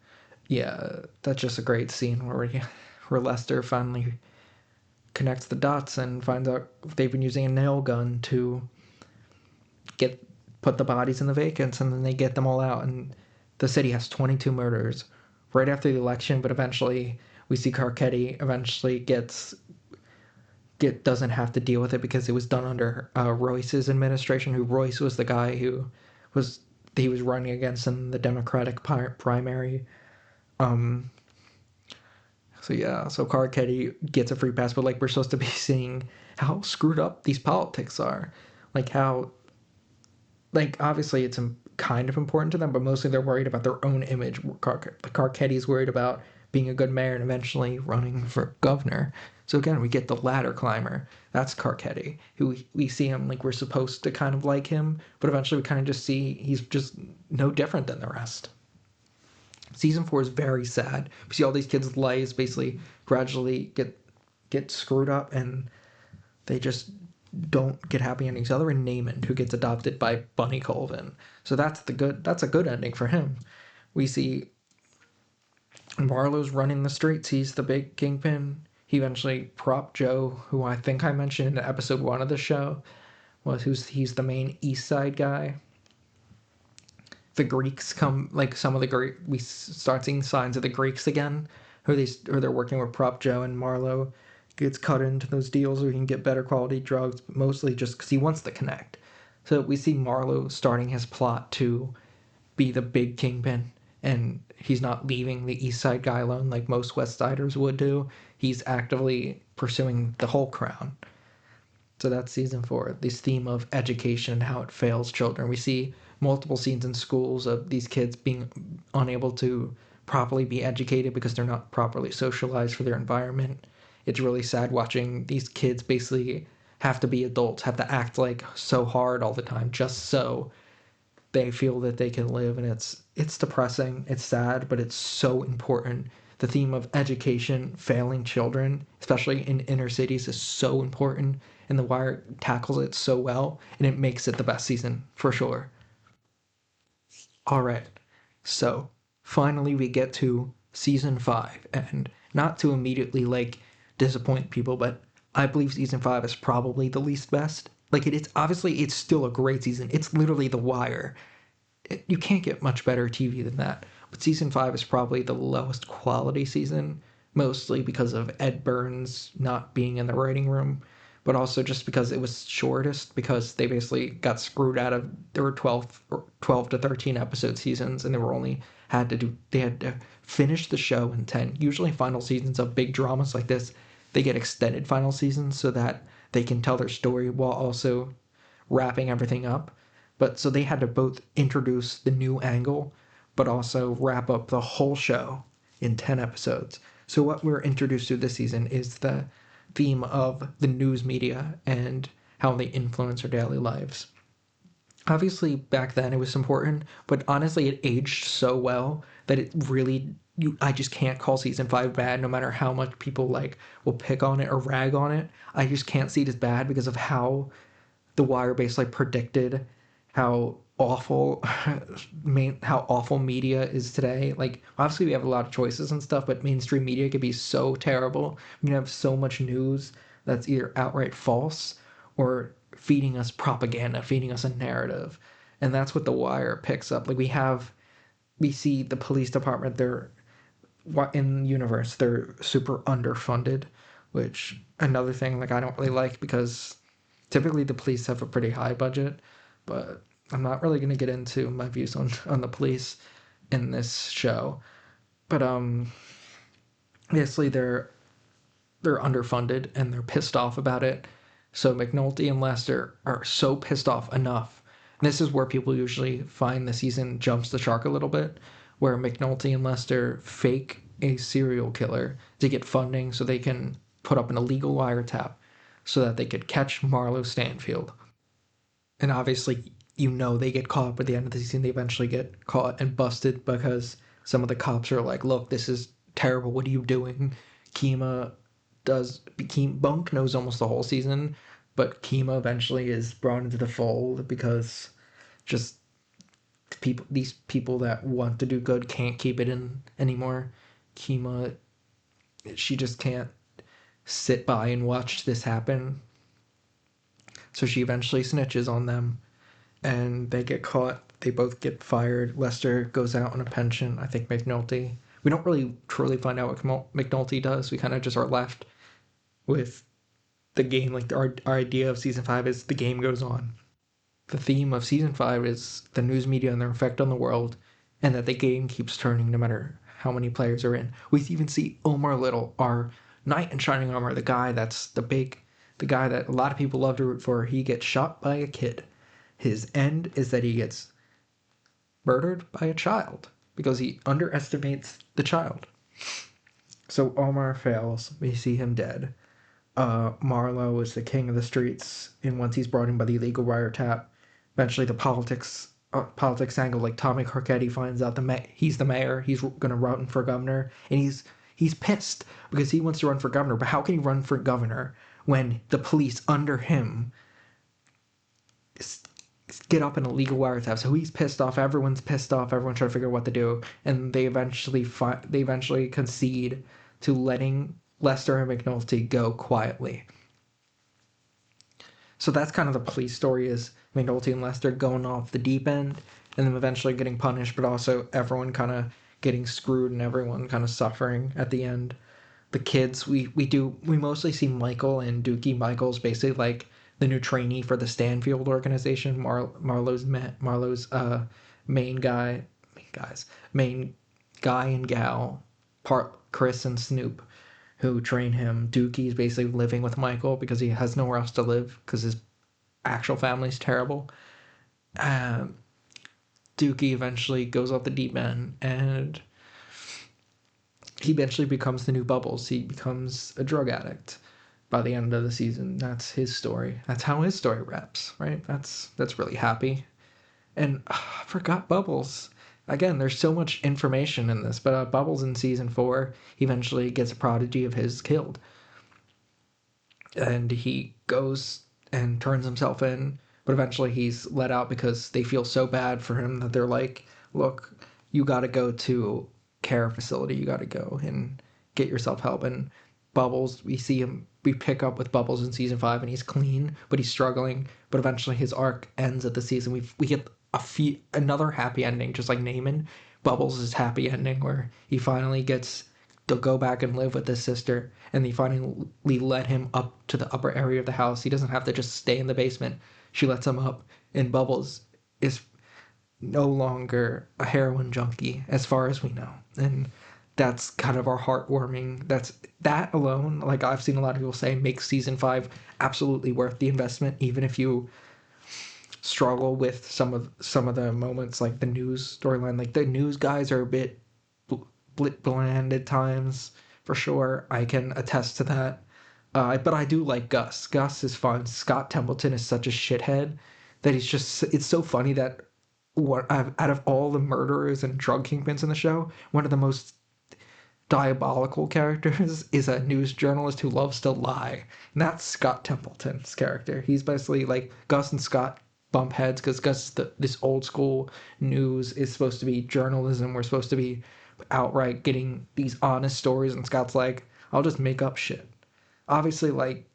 Yeah, that's just a great scene where Lester finally connects the dots and finds out they've been using a nail gun to put the bodies in the vacants, and then they get them all out, and the city has 22 murders. right after the election, but eventually we see Carcetti eventually doesn't have to deal with it because it was done under Royce's administration. Who Royce was the guy who was he was running against in the Democratic primary. So yeah, so Carcetti gets a free pass, but like we're supposed to be seeing how screwed up these politics are, like how, like obviously it's kind of important to them, but mostly they're worried about their own image. Carcetti's worried about being a good mayor and eventually running for governor. So again, we get the ladder climber. That's Carcetti, who we see him like we're supposed to kind of like him, but eventually we kind of just see he's just no different than the rest. Season 4 is very sad. We see all these kids' lives basically gradually get screwed up, and they just don't get happy endings. Other than Naaman, who gets adopted by Bunny Colvin. So that's a good ending for him. We see Marlowe's running the streets. He's the big kingpin. He eventually Prop Joe, who I think I mentioned in episode 1 of the show, he's the main East Side guy. The Greeks come, like some of the Greek, we start seeing signs of the Greeks again, who they're working with Prop Joe, and Marlowe gets cut into those deals where he can get better quality drugs, mostly just because he wants to connect. So we see Marlowe starting his plot to be the big kingpin, and he's not leaving the East Side guy alone like most West Siders would do. He's actively pursuing the whole crown. So that's season 4. This theme of education and how it fails children. We see multiple scenes in schools of these kids being unable to properly be educated because they're not properly socialized for their environment. It's really sad watching these kids basically have to be adults, have to act like so hard all the time just so they feel that they can live, and it's depressing, it's sad, but it's so important. The theme of education, failing children, especially in inner cities, is so important, and The Wire tackles it so well, and it makes it the best season for sure. All right, so finally we get to season 5, and not to immediately like disappoint people, but I believe season 5 is probably the least best. Like it's obviously it's still a great season. It's literally The Wire. You can't get much better TV than that. But season 5 is probably the lowest quality season, mostly because of Ed Burns not being in the writing room, but also just because it was shortest, because they basically got screwed out of, there were 12 to 13 episode seasons, and they had to finish the show in 10. Usually final seasons of big dramas like this, they get extended final seasons so that they can tell their story while also wrapping everything up. But so they had to both introduce the new angle, but also wrap up the whole show in 10 episodes. So what we're introduced to this season is the theme of the news media and how they influence our daily lives. Obviously, back then it was important, but honestly, it aged so well that it really, I just can't call season 5 bad, no matter how much people like will pick on it or rag on it. I just can't see it as bad because of how The Wire basically predicted how awful how awful media is today. Like obviously we have a lot of choices and stuff, but mainstream media could be so terrible. We have so much news that's either outright false or feeding us propaganda, feeding us a narrative. And that's what The Wire picks up. Like we see the police department, they're in universe, they're super underfunded, which another thing like I don't really like because typically the police have a pretty high budget, but I'm not really going to get into my views on the police in this show. But basically they're underfunded and they're pissed off about it. So McNulty and Lester are so pissed off enough. And this is where people usually find the season jumps the shark a little bit, where McNulty and Lester fake a serial killer to get funding so they can put up an illegal wiretap so that they could catch Marlo Stanfield. And obviously, they get caught, but at the end of the season, they eventually get caught and busted because some of the cops are like, look, this is terrible. What are you doing? Bunk knows almost the whole season, but Kima eventually is brought into the fold because just these people that want to do good can't keep it in anymore. Kima, she just can't sit by and watch this happen. So she eventually snitches on them and they get caught. They both get fired. Lester goes out on a pension. I think McNulty. we don't really truly find out what McNulty does. We kind of just are left with the game. Like our idea of season 5 is the game goes on. The theme of season 5 is the news media and their effect on the world, and that the game keeps turning no matter how many players are in. We even see Omar Little, our knight in shining armor, the guy that a lot of people love to root for. He gets shot by a kid. His end is that he gets murdered by a child because he underestimates the child. So Omar fails. We see him dead. Marlowe is the king of the streets, and once he's brought in by the illegal wiretap, eventually the politics angle, like Tommy Carcetti finds out he's the mayor, he's gonna run for governor, and he's pissed because he wants to run for governor. But how can he run for governor when the police under him get up an illegal wiretap? So he's pissed off. Everyone's pissed off. Everyone's trying to figure out what to do, and they eventually concede to letting Lester and McNulty go quietly. So that's kind of the police story, is McNulty and Lester going off the deep end and then eventually getting punished, but also everyone kind of getting screwed and everyone kind of suffering at the end. The kids, we mostly see Michael and Dookie. Michael's basically like the new trainee for the Stanfield organization. Marlowe's main guy and gal, part Chris and Snoop, who train him. Dookie's basically living with Michael because he has nowhere else to live because his actual family's terrible. Dookie eventually goes off the deep end, and he eventually becomes the new Bubbles. He becomes a drug addict by the end of the season. That's his story. That's how his story wraps, right? That's really happy. And I forgot Bubbles. Again, there's so much information in this, but Bubbles in season 4 eventually gets a prodigy of his killed. And he goes and turns himself in, but eventually he's let out because they feel so bad for him that they're like, look, you got to go to care facility. You got to go and get yourself help. And Bubbles, we pick up with Bubbles in season 5, and he's clean, but he's struggling. But eventually his arc ends at the season. We get another happy ending, just like Naaman. Bubbles' happy ending, where he finally gets to go back and live with his sister, and they finally let him up to the upper area of the house. He doesn't have to just stay in the basement. She lets him up, and Bubbles is no longer a heroin junkie, as far as we know. And that's kind of our heartwarming. That alone, like I've seen a lot of people say, makes season 5 absolutely worth the investment, even if you struggle with some of the moments, like the news storyline. Like the news guys are a bit bland at times, for sure. I can attest to that. But I do like Gus. Gus is fun. Scott Templeton is such a shithead that it's so funny that out of all the murderers and drug kingpins in the show, one of the most diabolical characters is a news journalist who loves to lie. And that's Scott Templeton's character. He's basically like Gus and Scott bump heads because Gus, this old school news is supposed to be journalism. We're supposed to be outright getting these honest stories, and Scott's like, I'll just make up shit. Obviously, like,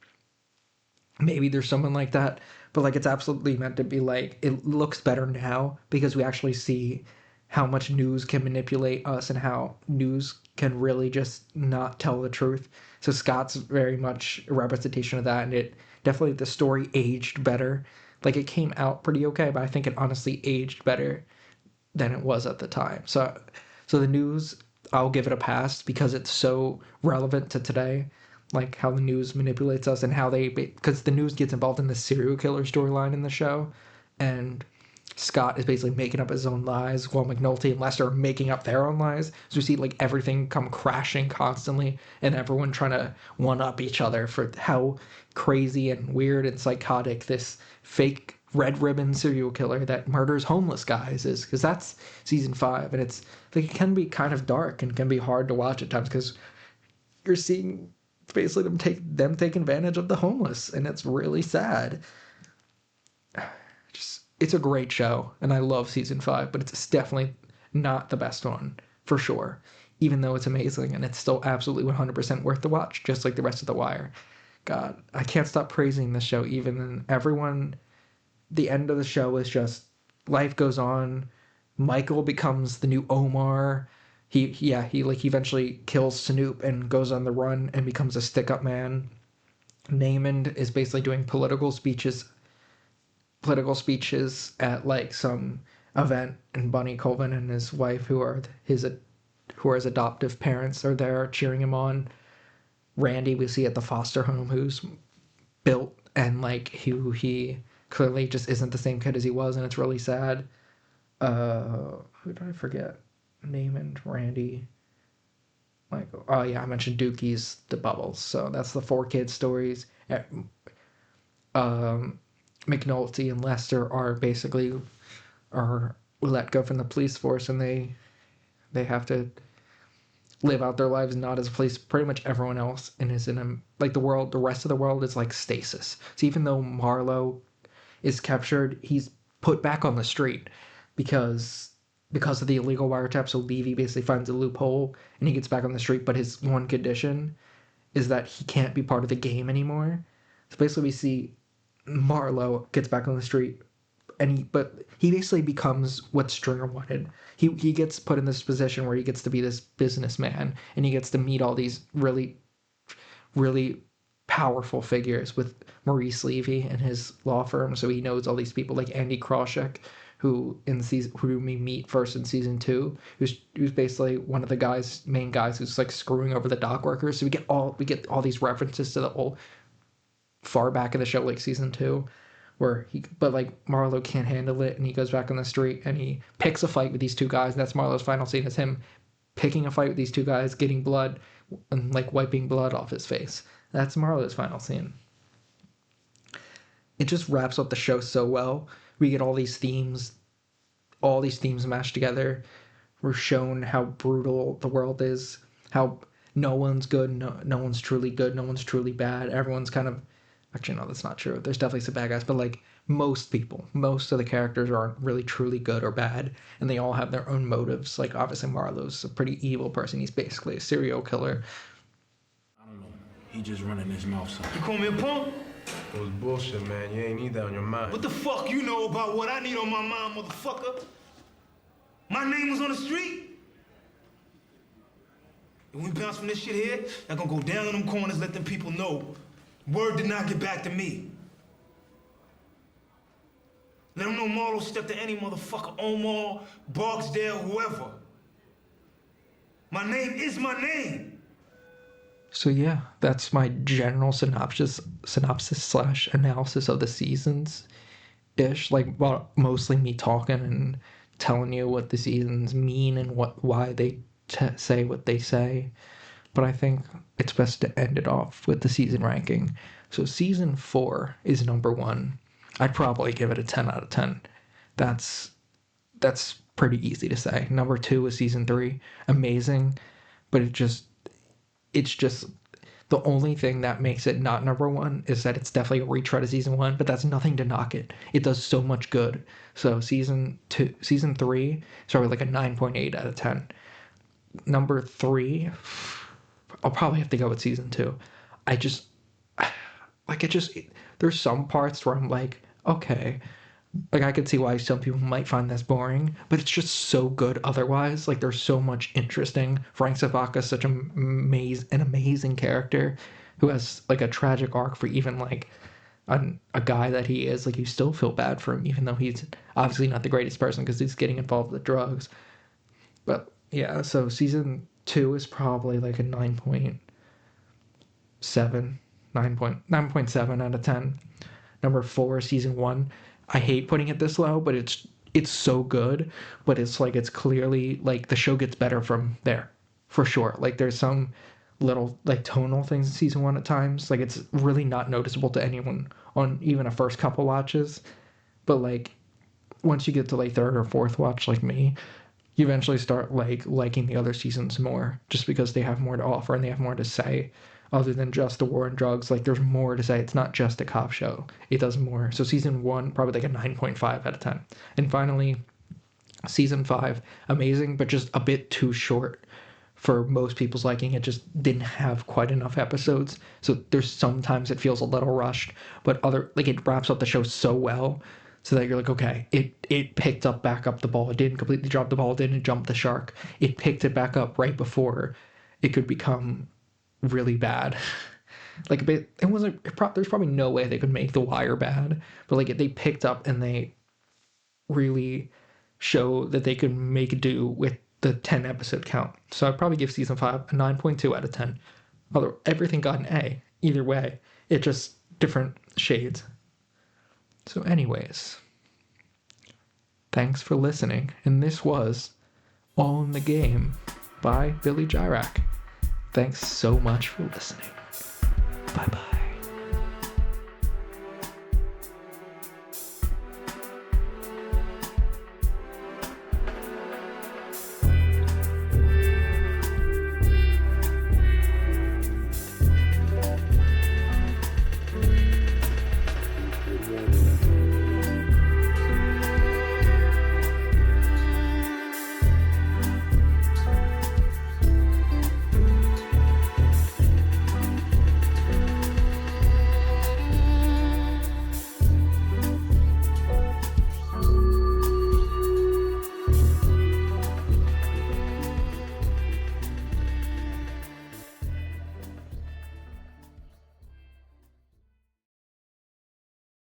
maybe there's someone like that, but like it's absolutely meant to be like, it looks better now because we actually see how much news can manipulate us and how news can really just not tell the truth. So Scott's very much a representation of that, and it definitely, the story aged better. Like it came out pretty okay, but I think it honestly aged better than it was at the time. So the news, I'll give it a pass because it's so relevant to today, like how the news manipulates us and how because the news gets involved in the serial killer storyline in the show, and Scott is basically making up his own lies while McNulty and Lester are making up their own lies. So we see like everything come crashing constantly, and everyone trying to one up each other for how crazy and weird and psychotic this fake red ribbon serial killer that murders homeless guys is, because that's season 5, and it's like it can be kind of dark and can be hard to watch at times because you're seeing basically them take advantage of the homeless, and it's really sad. It's a great show, and I love season 5, but it's definitely not the best one, for sure. Even though it's amazing, and it's still absolutely 100% worth the watch, just like the rest of The Wire. God, I can't stop praising this show, even then everyone, the end of the show is just, life goes on, Michael becomes the new Omar, he like eventually kills Snoop and goes on the run and becomes a stick-up man. Namond is basically doing political speeches at like some event, and Bunny Colvin and his wife, who are his adoptive parents, are there cheering him on. Randy we see at the foster home, who's built and like who he clearly just isn't the same kid as he was, and it's really sad. Who did I forget? Namond, Randy, Michael. Oh yeah, I mentioned Dookie's the Bubbles. So that's the 4 kids stories. McNulty and Lester are basically are let go from the police force, and they have to live out their lives not as police. Pretty much everyone else and is in a like the rest of the world is like stasis. So even though Marlowe is captured, he's put back on the street because of the illegal wiretap. So Levy basically finds a loophole and he gets back on the street. But his one condition is that he can't be part of the game anymore. So basically, we see Marlowe gets back on the street, and he basically becomes what Stringer wanted. He gets put in this position where he gets to be this businessman, and he gets to meet all these really, really powerful figures with Maurice Levy and his law firm. So he knows all these people like Andy Krawczyk, who we meet first in season 2, who's basically one of the main guys who's like screwing over the dock workers. So we get all these references to the old far back in the show, like season 2, but like Marlowe can't handle it, and he goes back on the street and he picks a fight with these 2 guys, and that's Marlowe's final scene, is him picking a fight with these 2 guys, getting blood and like wiping blood off his face. That's Marlowe's final scene. It just wraps up the show so well. We get all these themes mashed together. We're shown how brutal the world is, how no one's good, no one's truly good, no one's truly bad. Everyone's kind of, actually no, that's not true. There's definitely some bad guys, but like most of the characters aren't really truly good or bad, and they all have their own motives. Like obviously Marlowe's a pretty evil person. He's basically a serial killer. I don't know. He just running his mouth. So. You call me a punk? It was bullshit, man. You ain't need that on your mind. What the fuck you know about what I need on my mind, motherfucker? My name was on the street. And we bounce from this shit here, I'm gonna go down in them corners, let them people know. Word did not get back to me. Let them know Marlowe stepped to any motherfucker, Omar, Barksdale, whoever. My name is my name. So yeah, that's my general synopsis / analysis of the seasons ish. Like, well, mostly me talking and telling you what the seasons mean and why they say what they say. But I think it's best to end it off with the season ranking. So season 4 is number 1. I'd probably give it a 10 out of 10. That's pretty easy to say. Number 2 is season 3. Amazing, but it's just the only thing that makes it not number 1 is that it's definitely a retread of season 1, but that's nothing to knock it. It does so much good. So season 3 is probably like a 9.8 out of 10. Number 3, I'll probably have to go with season 2. There's some parts where I'm like, okay, like I could see why some people might find this boring, but it's just so good otherwise. Like there's so much interesting. Frank Zapata is such an amazing character who has like a tragic arc for even like a guy that he is. Like you still feel bad for him, even though he's obviously not the greatest person because he's getting involved with drugs. But yeah, so season 2 is probably like a 9.7 out of 10. Number 4, season 1. I hate putting it this low, but it's so good. But it's like it's clearly like the show gets better from there, for sure. Like there's some little like tonal things in season 1 at times. Like it's really not noticeable to anyone on even a first couple watches. But like once you get to like third or fourth watch, like me, you eventually start like liking the other seasons more, just because they have more to offer and they have more to say. Other than just the war and drugs, like there's more to say. It's not just a cop show. It does more. So season 1, probably like a 9.5 out of 10. And finally, season 5, amazing, but just a bit too short for most people's liking. It just didn't have quite enough episodes. So there's sometimes it feels a little rushed, but it wraps up the show so well so that you're like, okay, it picked up back up the ball. It didn't completely drop the ball. It didn't jump the shark. It picked it back up right before it could become really bad. Like a bit, it wasn't. There's probably no way they could make The Wire bad, but like they picked up and they really show that they could make do with the 10 episode count. So I'd probably give season 5 a 9.2 out of 10. Although everything got an A. Either way, it just different shades. So anyways, thanks for listening. And this was All in the Game by Billy Jirak. Thanks so much for listening. Bye-bye.